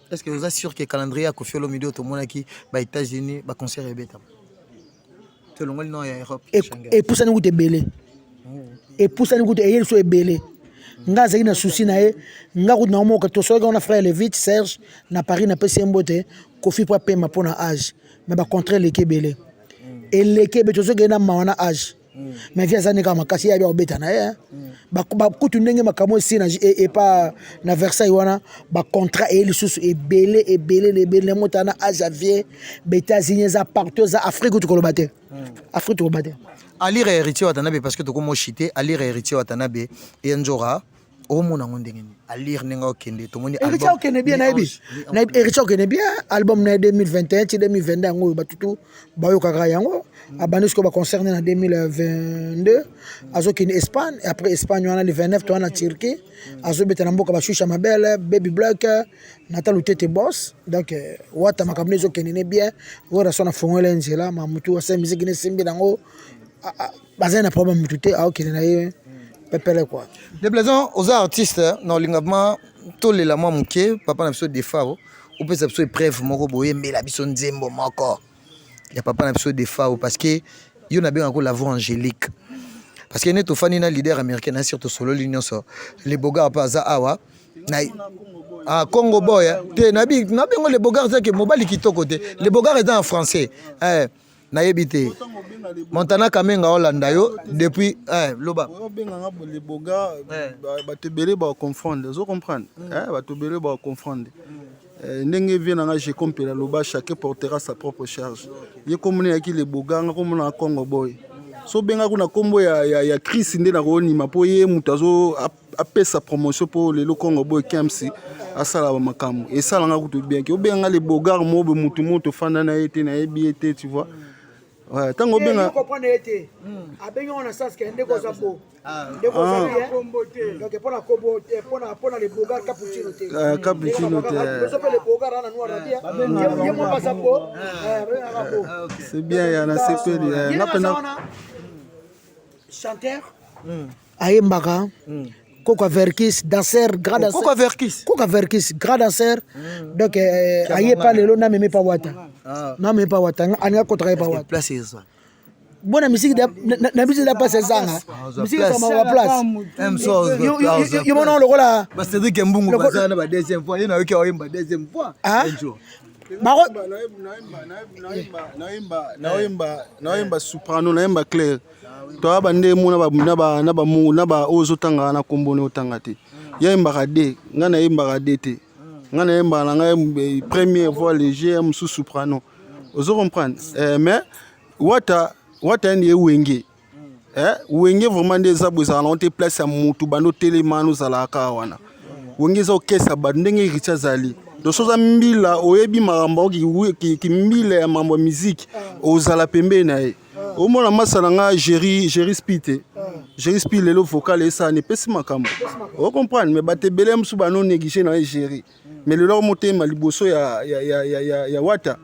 Est-ce que vous êtes sûr que le calendrier a Kofi Olomide tout le monde qui va aux États-Unis va concert et bêta tout le monde non en Europe et pour ça nous goûter belé et pour ça nous goûter et il soit belé nga zaki na souci na e nga ko na mo ka to so ga na frère Levite Serge na Paris na pesi mbote Kofi pour paiement pour na âge mais ba contraire les belé et les kebe to so ga na ma na âge mais via zani kama kasi ya beta na e ba kutu ndenge makamo si na et pas na Versailles wana ba contrat et lisusu et belé les belé motana à Javier États-Unis za partout za Afrique to kolobate Afrique to kolobate Ali héritier watanabe parce que to komo chité Ali héritier watanabe et njora o mona ngondengeni Ali nenga okende to moni album héritier okende bien na ebi na héritier okende bien album na 2021 ti 2022 ngo batutu bayo kaka yango abandis ko ba concerné en 2022 azoki en Espagne et après Espagne on a le 29 to na Turquie azobeta na mboka ba shusha mabele baby black Natal Tete boss donc wata makamne zo kenene bien wora sona fongole nzela mamutu wa sa musique ne simbi dango bazana problème mututé a okene na ye pepele quoi. Déplaisant aux artistes non lingama to le la muke papa na biso defao ou peut ça biso épreuve moko boye mais la biso nzembo moko. Il y a papa na biso defao parce que yo na bien encore la voix angélique. Parce que neto fani na leader américain na surtout solo l'union so les bogards pas za awa na Congo boy te na bengo les bogards ça que mobali kitoko te les bogards est en français na yebité Montana Kamenga Hollanda yo depuis loba benga les bogards ba te belé ba confondre vous comprendre ba te belé ba confondre ndenge vient na je compela loba chacun portera sa propre charge ye comme na ki les bogards comme na Congo boy so benga kuna kombo ya Chris nde na roni mapo ye mutazo apesa promotion pour le Congo boy KMC asala ba makambo et ça nga kutu bien ki obenga les bogards mobe mutu fanda na été na ebiete tu vois ouais tango benga comprendre été abenga on a sens que ndeko za bo ndeko za bien donc pour la combo pour les bogards cappuccino te cappuccino te so les bogards na noir bien ye mo passa bo c'est bien ya na sepeli na pena chanteur ayembaka Coca Verkis danseur grand danseur Coca Verkis grand danseur donc aye pas lelo na même pas wata na même pas wata anga kotra pas wata place ça bona musique na musique da passe zanga musique kama wa place même chose yo mona lo kola parce que Cédric Mbungu bazana ba deuxième fois yena yoki oyimba deuxième fois mako naimba soprano naimba clair to abande mu na ba ozotanga na kombone otanga te yaimba de ngana yaimba de te ngana yaimba na ngai première voix léger sous soprano ozo comprendre mais wata ndi wenge wenge vraiment des abouza na on te place à mutu bano telemano zala ka wana wenge zo kesa ba ndenge richa zali do soza mbila oyebi marambo ki mbila ya mambo musique ozala pembe na ye au moins la masse nga Jerry Spite Jerry Spite le vocal et ça ne pesi makambo on comprendre mais bate belem sou ba non négliger na Jerry mais le leur monter maliboso ya wata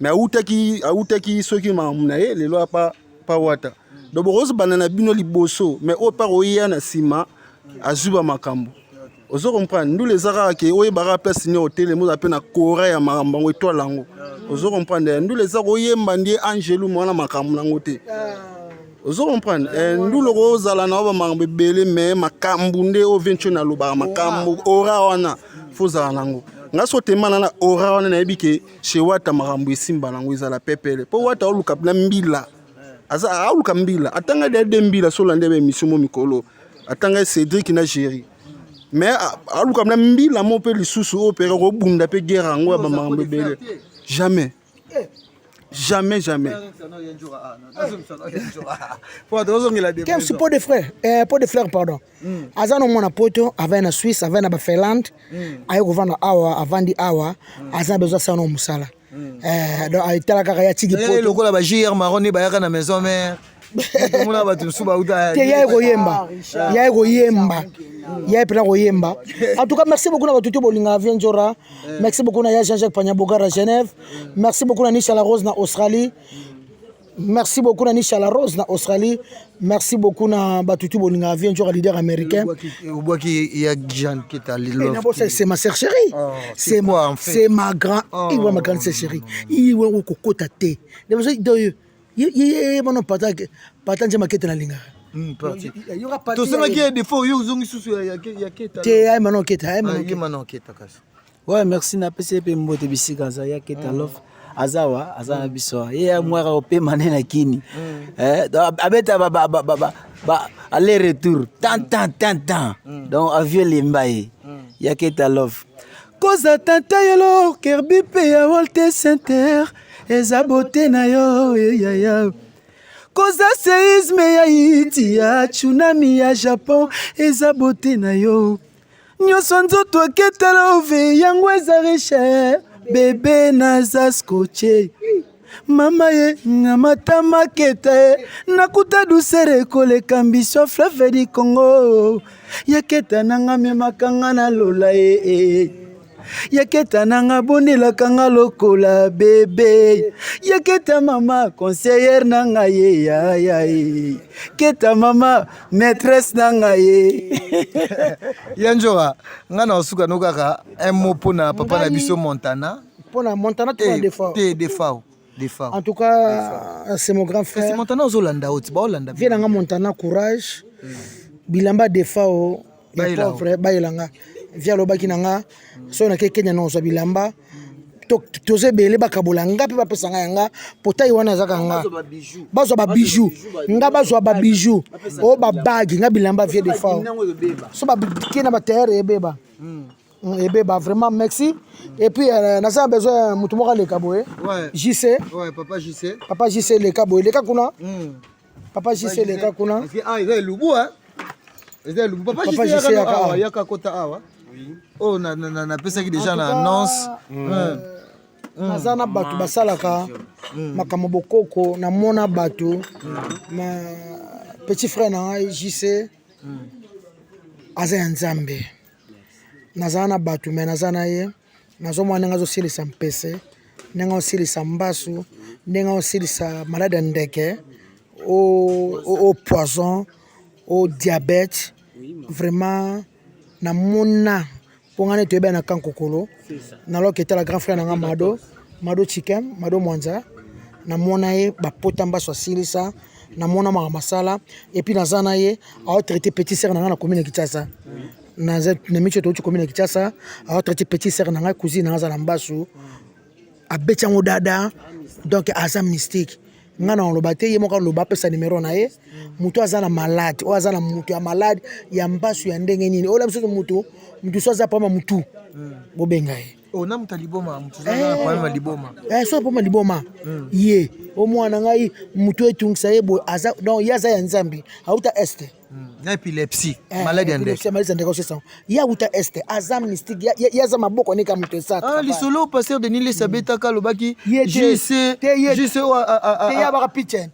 mais autaki soki mamuna ye le leur pas wata do boros banana bino liboso mais au par oya na sima azuba makambo ozo comprendre nous les ara ke oye bara place ni hotel mo appena Corée ya marambo étoile lango ozo comprendre nous les ara oye mbandi Angelo mwana makambo nango te ozo comprendre nous le rozala na ba marambo belé mais makambo nde o venture na loba makambo ora wana foza nango ngaso temana na ora wana na ebike chez wata marambo esimba nango ezala pepele po wata oluka na mbila aza aluka mbila atanga de mbila so lande be mission mo mikolo atanga Cédric na Jerry mais aluka na mbila mo pe lisusu o pe ko bunda pe guerre yango ya bamakambo ebele jamais Quel pot de frère pardon azana mwana poto avai na Suisse avai na Finlande ayo kovanda awa avandi awa azana besoin sana musala donc aitala kaka ya tigi poto lokola ba JR maroni ba yaka na maison mère mona ba tusu ba uta te ya koyemba ya pela koyemba en tout cas merci beaucoup na batutu bolinga vient Njora merci beaucoup na ya Jean-Jacques Panyabogara à Genève merci beaucoup na Nisha la Rose na Australie merci beaucoup na Nisha la Rose na Australie merci beaucoup na batutu bolinga vient Njora leader américain Boaki ya Jean Keta Lilo c'est ma sœur chérie c'est moi en fait c'est ma grande ma grande sœur chérie iwe kokota te mon pata nje makete na linga tosema ki des fois yo zongi susu ya Keta te ay manon Keta kasi ouais merci na PCP mbote bisika za ya Keta love azawa azana biso ye mwara ope manena kini abeta ba aller retour tant donc avion limbaye ya Keta love koza tanta yelo kerbi pe ya Walter Center eza bote na yo ya koza seisme ya Haiti ya tsunami ya Japon eza bote na yo nyonso nzoto aketa love yango eza riche bebe naza scotché mama ye na matama keta ye nakuta dusere koleka ambition fleuve du Congo yaketa nanga memakanga na lola ye yaketa nanga bondelaka nga lokola bebe yaketa mama conseillère nanga ye ya keta mama maîtresse nanga ye yanjoa nga na osuka no kaka un mot pona papa na biso Montana des fois en tout cas c'est mon grand frère c'est Montana ozolanda oti ba olanda vie nanga Montana courage bilamba des fois pauvre bailanga via lobaki nanga so na Kenya na osa bilamba toze bele bakabola nga pe bapesa nga yanga potai wana zaka nga bazwa ba bijou nga bazwa ba bijou o ba bagi nga bilamba vie des fois so ba kina ba terre ebeba vraiment merci et puis nasa besoin mutu moka leka boye JC papa JC leka boye leka kuna papa JC leka kuna eza lubu papa JC yaka kota awa oh na pesaki déjà na annonce naza na bato basalaka makambo bokoko namona bato ma petit frère na ngai JC aza ya nzambe naza na bato me naza na ye nazomona ndenge azosilisa mpese ndenge azosilisa mbasu ndenge azosilisa malade ya ndeke au poison au diabète vraiment namona pongane toyeba na kankokolo naloki etala grand frère nanga mado chicken mado mwanza namona ye bapota mbaso asilisa namona maka masala epuis naza na ye aotraité petit sere nanga na commune ya Kinshasa na micho touti commune ya Kinshasa aotraité petit sere nanga cousine nanga aza na mbasu abeti yango dada donc aza mystique nga na oloba te ye moko aloba apesa numero na ye mutu aza na malade oyo aza na mutu ya malade ya mbasu ya ndenge nini oyo biso mutu so aza pama mutu bobenga ye na mutu aliboma mutu aza na liboma so pama liboma ye omwana ngai mutu etungisa ye boye aza donc ye aza ya nzambe auta este na epilepsie malade ya ndeke ye auta este aza mystique ye aza maboko neka mutu esaka lisolo pasteur Denis Lesabetaka alobaki JC yabaka pitchen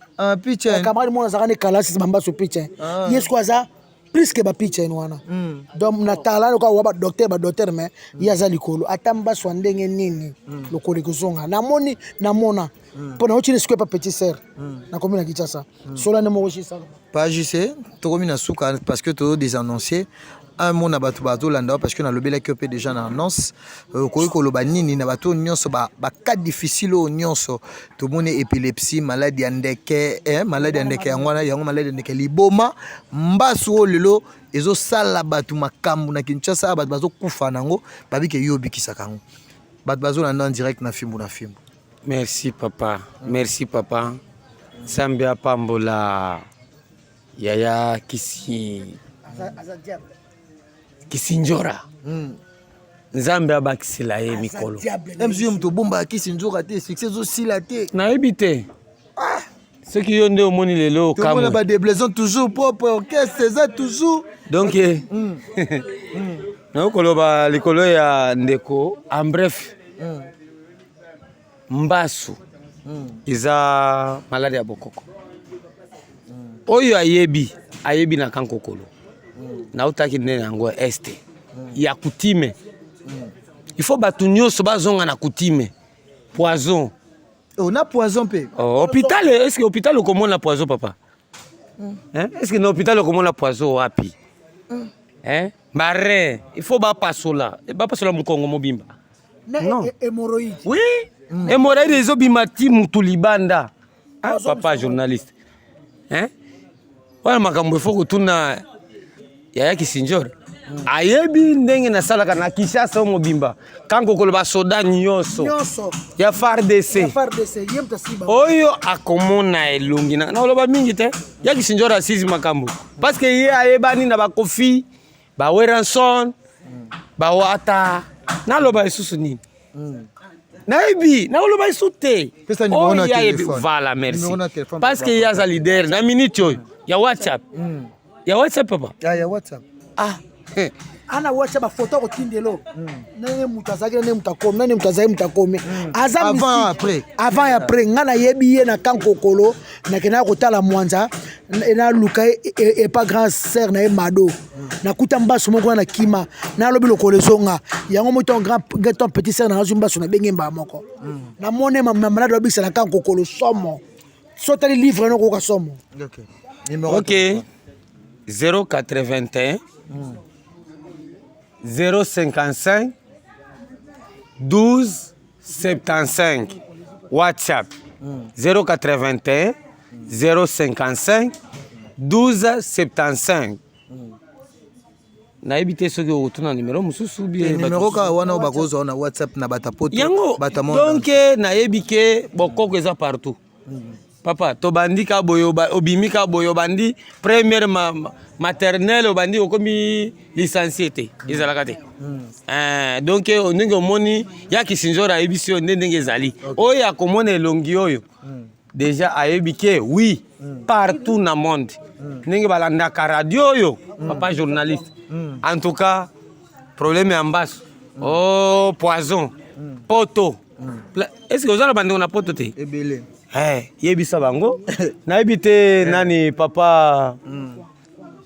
camarade mona azaka ne kalasi bambaso pitchen ye siko aza plus que ba pitchen wana donc na tala ko wa ba docteur mais ye aza likolo ata mbaso ndenge nini lokolo kozonga namona pona ochine siko pa petit sœur na commune ya Kinshasa sola ne mo oshisa pas JC tokomi na suka parce que to désannoncer un mot na bato bazolanda parce que na lobelaki ope déjà na annonce koki koloba nini na bato nyonso ba cas difficile o nyonso tomoni épilepsie maladie ya ndeke yango wana yango maladie ya ndeke liboma mbasu o lelo ezosala bato makambo na Kinshasa bato bazokufa nango babike yo bikisaka yango bato bazolanda en direct na fimbu merci papa Nzambe apambola yaya Kisinjora. Nzambe abakisila ye mikolo. MC mto bomba Kisinjora te succès aussi la te. Na ebité. Ce qui yonde au moni lelo comme on a pas des blaisons toujours propre orchestre c'est ça toujours. Donc na koloba likolo ya ndeko en bref. Mbasu. Iza malade ya bokoko. Oyo ayebi na kankokolo. Na utaki nene yango este. Ya kutime. Il faut batu nyonso bazonga na kutime. Poison. On a poison pe. Hôpital, est-ce que hôpital au comment la poison papa? Hein? Est-ce que dans hôpital au comment la poison wapi? Hein? Marin, il faut pas passer là. Et pas passer là mon Congo mobimba. Non. Hémorroïde. Oui. Hémorroïde les obimati mutulibanda. Ah papa journaliste. Hein? Wala makambo faut que tuna yaya Kisinjora. Ayebi ndenge na salaka na Kishasa mobimba. Kango koloba soda nyonso. Ya FARDC. Oyo akomona elongi na oloba mingi te. Ya Kisinjora asizi makambo. Parce que ye ayebani na ba Kofi, ba Weranson, ba Wata. Na loba isusu nini? Naibi, na oloba isute. Pesa ni bona téléphone. Voilà, merci. Parce que ya za leader na minute yo ya WhatsApp. Ya WhatsApp papa. Ya WhatsApp. Ah. Ana WhatsApp photo ko tindelo. Nene mutazaki nene mutakomi, nene mutazaki mutakomi. Avant après. Avant et après ngana yebi ye na kankokolo na kena ko tala mwanza na luka et pas grand sœur na Mado. Na kuta mbaso moko na kima na lobi lokolezonga. Yango moto grand petit sœur na zumba so na bengemba moko. Na mone malade obisa na kankokolo somo. Sotali livre no ko ka somo. OK. 081 055 12 75 WhatsApp 081 055 12 75 na ebité soki otuna numéro mususu bien numéro ka wana bakozo na WhatsApp na batapoto batamonda donc na ebike bokoko eza partout papa to bandi ka boyo obimi ka boyo bandi première maternelle obandi okomi licencié te ezalaka te donc ndenge omoni ya Kisinjora ebisi ndenge ezali oyo akomona elongi oyo déjà ayebike oui partout na monde ndenge balandaka radio oyo papa journaliste en tout cas problème ya mbaso poison poto est-ce que vous avez bandé na poto te ebele yebisa bango nayebi te nani papa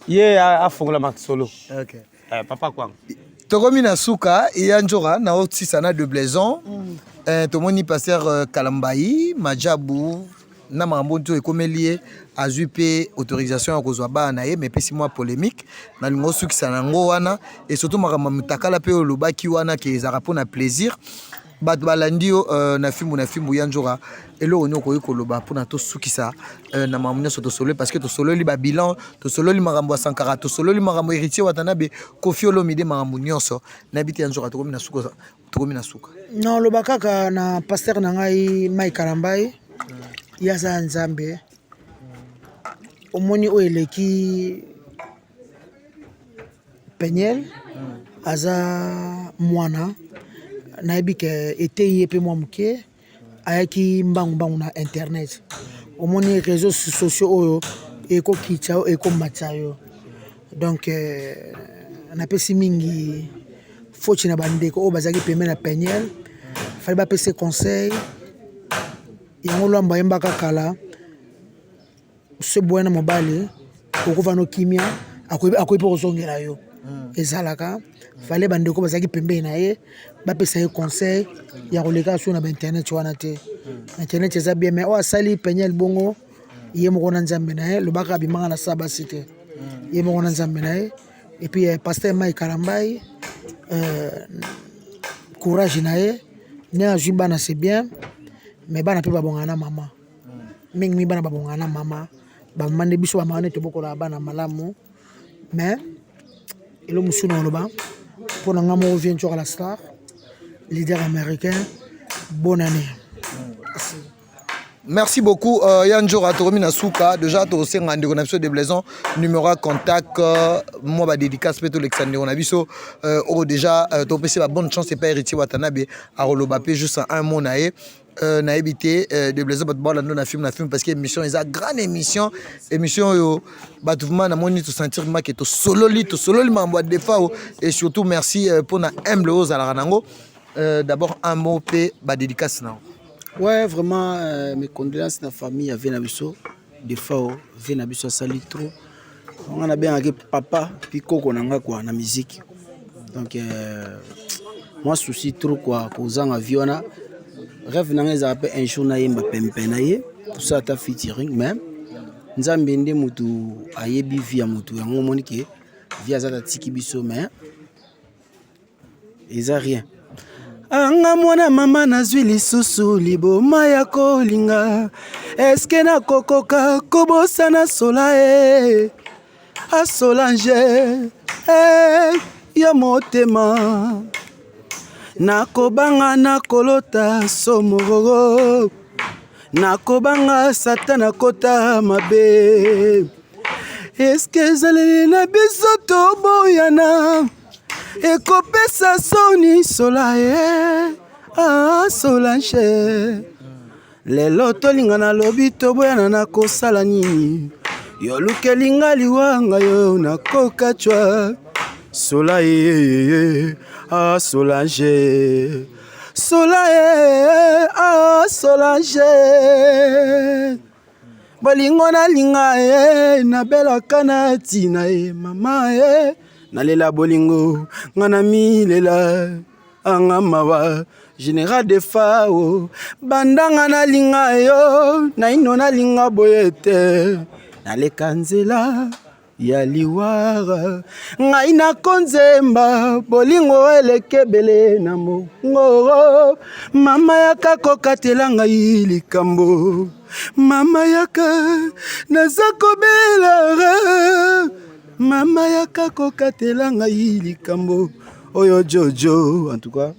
ye afongola makisolo papa kwangu tokomi na suka ya njora na otisana de blaison tomoni pasteur Kalambai Majabu na makambo nto ekomeli ye azwi mpe autorisation ya kozwa bana na ye mais pesi mwa polémique na lingo sukisa nango wana et surtout makambo mutakala mpe olobaki wana ke ezaka mpo na plaisir bato balandi yo na fimbu ya njora eloko nyoko okoki koloba mpona tosukisa na makambo nyonso tosolo parce que tosololi babilan tosololi makambo ya Sankara tosololi makambo héritier watanabe Koffi Olomide makambo nyonso nayebi te ya njora tokomi na suka non loba kaka na pasteur na ngai Mike Kalambai yaza nzambe omoni oyo eleki Peniel aza mwana nayebi ke ete ye pe mwa moke ayaki mbangu na internet omoni réseaux sociaux oyo ekokitya yo ekomatya yo donc napesi mingi foti na bandeko oyo bazalaki pembe na Peniel fali bapesa conseil yango lwambo ayembaka kala se boye na mobali okova no kimia akoyi mpe kozongela yo ezalaka fale bandeko bazalaki pembeni na ye bapesa ye conseil ya koleka so na bainternet wana te internet eza bien mais oyo asali Peniel bongo ye moko na nzambe na ye lobaka abimaka na sabasi te ye moko na nzambe na ye et puis pasteur Mike Kalambai courage na ye ne azwi bana c'est bien mais bana mpe babongana na mama mingi bana babongana na mama bamama nde biso bamama nde tobokola bana malamu mais elo mosu na oloba mpo na nga moko vie nzoka la star leader américain bonne année. Merci beaucoup. Yanjora Toromina Souka. Déjà, tu as un de Blaison. Numéro contact. Moi, ma dédicace, peut-être Alexandre Ronabiso. Déjà, tu as passé la bonne chance. C'est pas héritier Watanabe. À Rolobapé, juste un mot naé. Na évité de Blaison, na film parce que émission, ils ont grande émission. Émission, bah, tout le monde a moni de sentir que tu solo li m'envoie des fois. Et surtout, merci pour na humble aux à la Ranango. D'abord, un mot, P, bah, dédicace. Ouais, vraiment, mes condoléances à la famille à Venabiso. Des fois, Venabiso sali trop. On a bien avec papa, puis Coco Nanga quoi, la musique. Donc, moi, souci trop quoi, pour les avions. Rêve Nanga, ça appelle un jour, naïm, pempenaye. Tout ça, t'as featuring même. Nous avons bien des moutons, aïebi via moutons. On a moniqué, via ça, tiki biso, mais ils n'ont rien. Anga mwana mama nazwi lisusu liboma ya kolinga eske na kokoka kobosana sola a Solange ya motema nakobanga nakolota somorogo nakobanga satana kota mabe eske ezaleli na biso toboyana ekopesa soni sola Solange lelo tolinga na lobi toboyana na kosala nini yolukelinga liwanga yo nakokachwa sola Solange Solange bolingo na linga nabelaka na tina mama nalela bolingo ngana milela anga mawa général de fao bandanga na linga yo na ino na linga boyete naleka nzela ya liwara ngai na konzemba bolingo elekebele na mongo mama yaka kokatela ngai likambo mama yaka naza kobela Mama yaka kokatela ngai likambo oyo Jojo. En tout cas,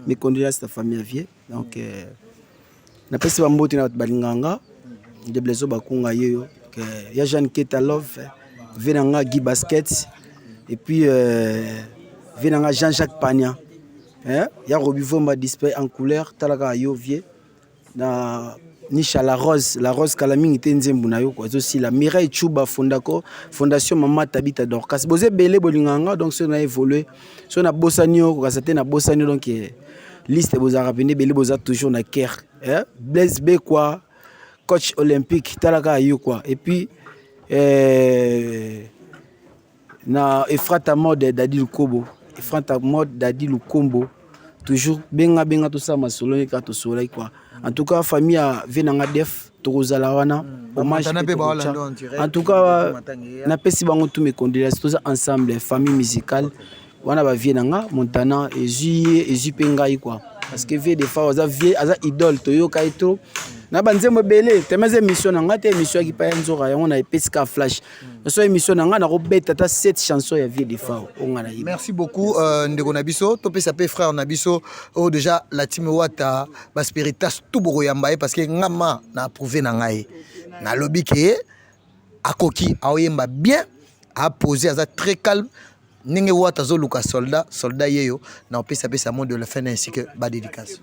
mes condoléances à ta famille vie. Donc na pesi ba mbote na balinganga de Blaison bakunga yeyo que ya Jeanne Keta Love venanga Guy Basket et puis venanga Jean-Jacques Pagna ya Robivomba display en couleur talaka yo vie na Nisha la rose Kalaming Tenzembu na yo quoi aussi la Mireille Chuba fondation Mama Tabita Dorcas bozé belé bolinganga donc ça a évolué so na bossanio ko ça na bossanio donc liste boza rappeler belé boza toujours na Caire Blaise B quoi coach olympique talaka yo quoi et puis na Efrata mode Dadi Lukombo toujours benga tout ça ma solo ka to soleil quoi. En tout cas famille a venanga def tozala wana hommage en tout cas na pesi bango tous mes condoléances tous ensemble famille musicale wana ba venanga Montana et pengai quoi parce que vie des fois za vie aza idole to yo kai trop na banzembo belé temeze émission nanga te émission qui pa nzora yango na pesika flash so émission nanga na robeta ta 7 chansons ya vie des fois ongana. Merci beaucoup ndeko nabiso to pesa pe frère nabiso déjà la team wata ba spiritas tout boro yamba parce que ngama na approuvé na ngai na lobby ke akoki aoyemba bien a posé aza très calme ninge wata zo luka soldat yeyo na pesa mot de la fin ainsi que ba dédicace.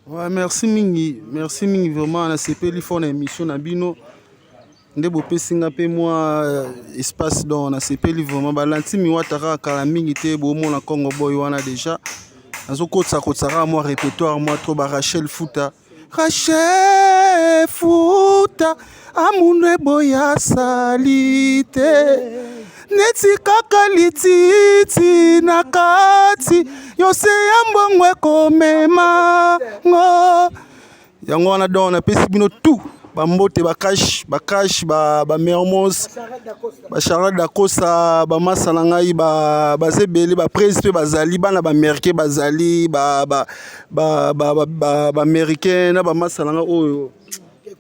Ouais, merci mingi vraiment na sepeli fona émission na bino ndebo pesinga pe moi espace dans na sepeli vraiment balanti mi wataka kala mingi te bo mona Congo boy wana déjà nazo kotsa moi répertoire moi trop ba Rachel Futa amunwe boya salite neti kaka lititi na kati yose yambongwe komema ngo yango wana don na pesi bino tout bambote bakash ba mermos ba charade dakosa ba masala ngai ba zebele ba président bazali bana ba américain bazali ba américain na ba masala nga oyo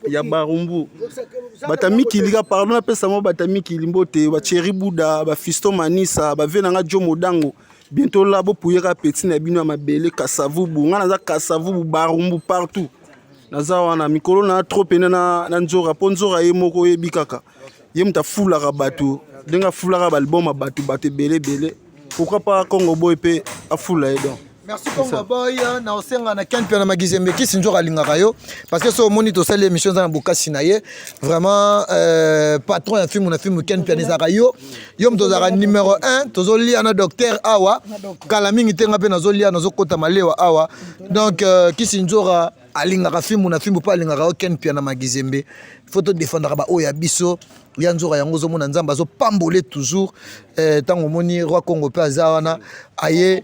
ya barumbu batami liga pardon na pesa mo batami kilimbote ba Thierry Bouda ba Fiston Manisa ba venanga Jomo Dango bientôt là bo pouyer ka petit na bino mabele kasavubu ngana za kasavubu barumbu partout naza wana mikolo na trop pene na nzora po nzora ye moko yebi kaka ye muta fulaka bato ndenge fulaka balboma bato ebele pourquoi pas Congo Boy pe afula ye donc. Merci Congo Boy na osenga na Ken Piana Magizembe ki sinjo alingaka yo parce que so moni to sale émission za na bokasi na ye vraiment patron ya film Ken Piana za yo mto za numéro 1 tozoli ana docteur awa kala mingi tenga pe nazoli ana zokota malewa awa donc ki sinjo alingaka film pa alingaka Ken Piana Magizembe photo défendre ba oya biso ya nzora yango zo mona nzamba zo pambole toujours tango moni roi Congo pe azawana aye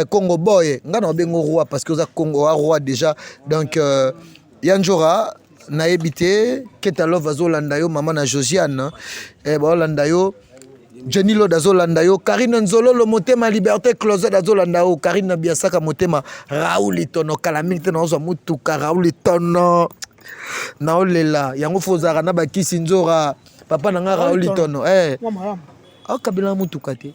Congo Boy ngana bengo roi parce que za Congo roi déjà donc ya nzora na ebité Ketalov azolanda yo mama na Josiane ba olanda yo Jenny Lo d'azolanda yo Karine Nzolo le motema liberté closet d'azolanda yo Karine Biasaka motema Raoul Itono kalamite na zo mutuka Raoul Itono na olela yango fozara na bakisi nzora papa nanga Raoul Itono kabila mutuka te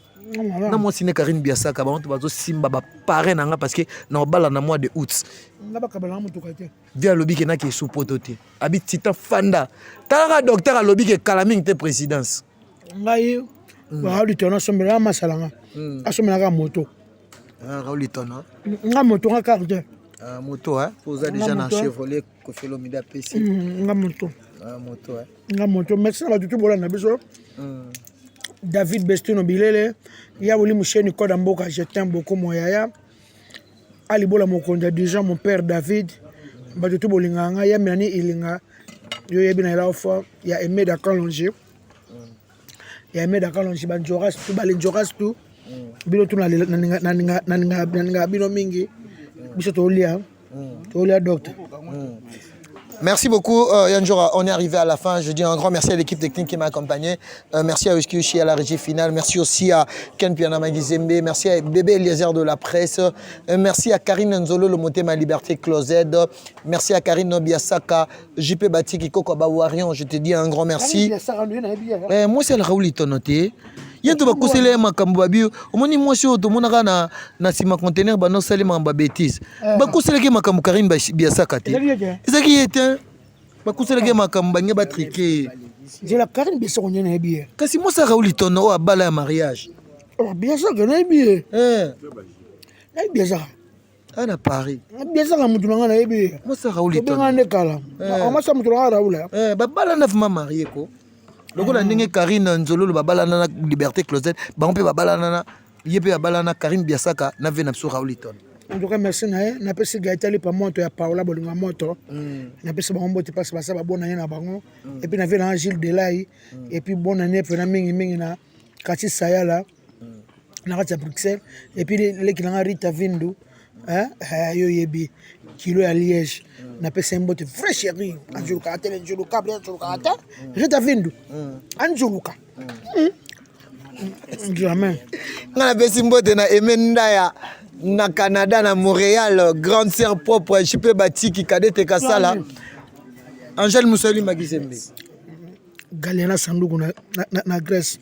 na moi sine Karine Biasaka ba bazo simba ba parrain nanga parce que na bala na mois de août na ba kabila mutuka te via lobby ke na ke supoto te abi tita fanda tala docteur a lobby ke kalaming te présidence ngai Raoul Itono sombela masalanga asomela ka moto Raoul Itono nga moto nga carte moto posa déjà na Chevrolet Kofelo Mida PC nga moto moto moto merci na batutu bola na biso David Bestino Bilele ya woli musheni koda mboka je t'aime beaucoup moyaya ali bola mokonda déjà mon père David batutu bolinganga ya minani ilinga yo yebi na la fois ya aimé d'akalonge ya aimé d'akalonge banjoras tu balenjoras tu bilo tu na bino mingi biso tolia docteur. Merci beaucoup Yanjora, on est arrivé à la fin. Je dis un grand merci à l'équipe technique qui m'a accompagné. Merci à Uski à la régie finale. Merci aussi à Ken Piana Magizembe. Merci à Bébé Eliezer de la presse. Merci à Karine Nzolo, le motema liberté closet. Merci à Karine Biasaka, JP Batiki Koko Bawarion. Je te dis un grand merci. Moi c'est le Raoul Itonoté. Yento ba kusele makambo babio omoni mwasi oto monaka na sima conteneur ba no sale mamba bêtise ba kusele ke makambo Karine Biasaka te ezaki yete ba kusele ke makambo bange ba triquer je la Karine Biasaka nyene bien kasi mosa Raoul Itono o abala ya mariage Biasaka na bien na Biasaka ana Paris Biasaka mutu nga na bien mosa Raoul Itono benga ne kala amasa mutu nga Raoul ba bala na fuma marié ko lokola ndenge Karine Nzolo babalana na liberté closet bango pe babalana na yepe babalana Karine Biasaka na vena biso Raoul Itono. En tout cas merci na na pesi gaitali pa moto ya Paola bolinga moto na pesi bango bote passe basa ba bonane na bango et puis na vena Gilles Delay et puis bonane pe na mingi na Kati Sayala na kati Bruxelles et puis les kilanga Rita Vindu yo yebi kilo ya Liège na pesa mbote vrai chéri anjuluka atele anjuluka kabla anjuluka ata Rita Vindu anjuluka jamais na pesa mbote na Emenda na Canada na Montréal grande sœur propre JP Batiki Kadete Kasala Angèle Moussali Magizembe Galiana Sanduku na Grèce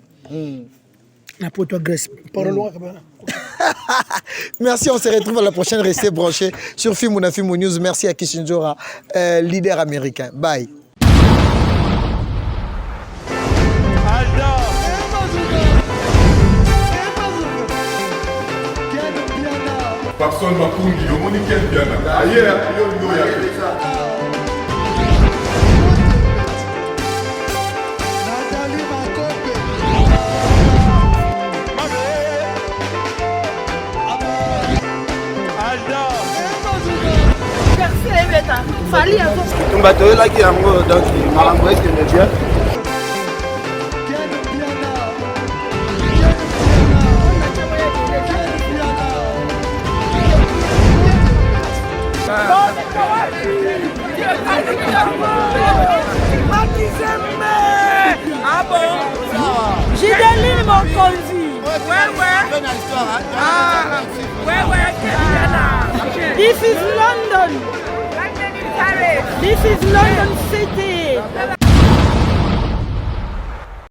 na poto Grèce parlons. Merci, on se retrouve à la prochaine. Restez branchés sur Fimouna Fimo News. Merci à Kishinjora, leader américain. Bye. Personne m'a conduit, au monde Ken Piana. Ailleurs, bato oyelaki yango donc makambo ekende bien Ah bon? Gideline Mokonzi. This is London. This is London City.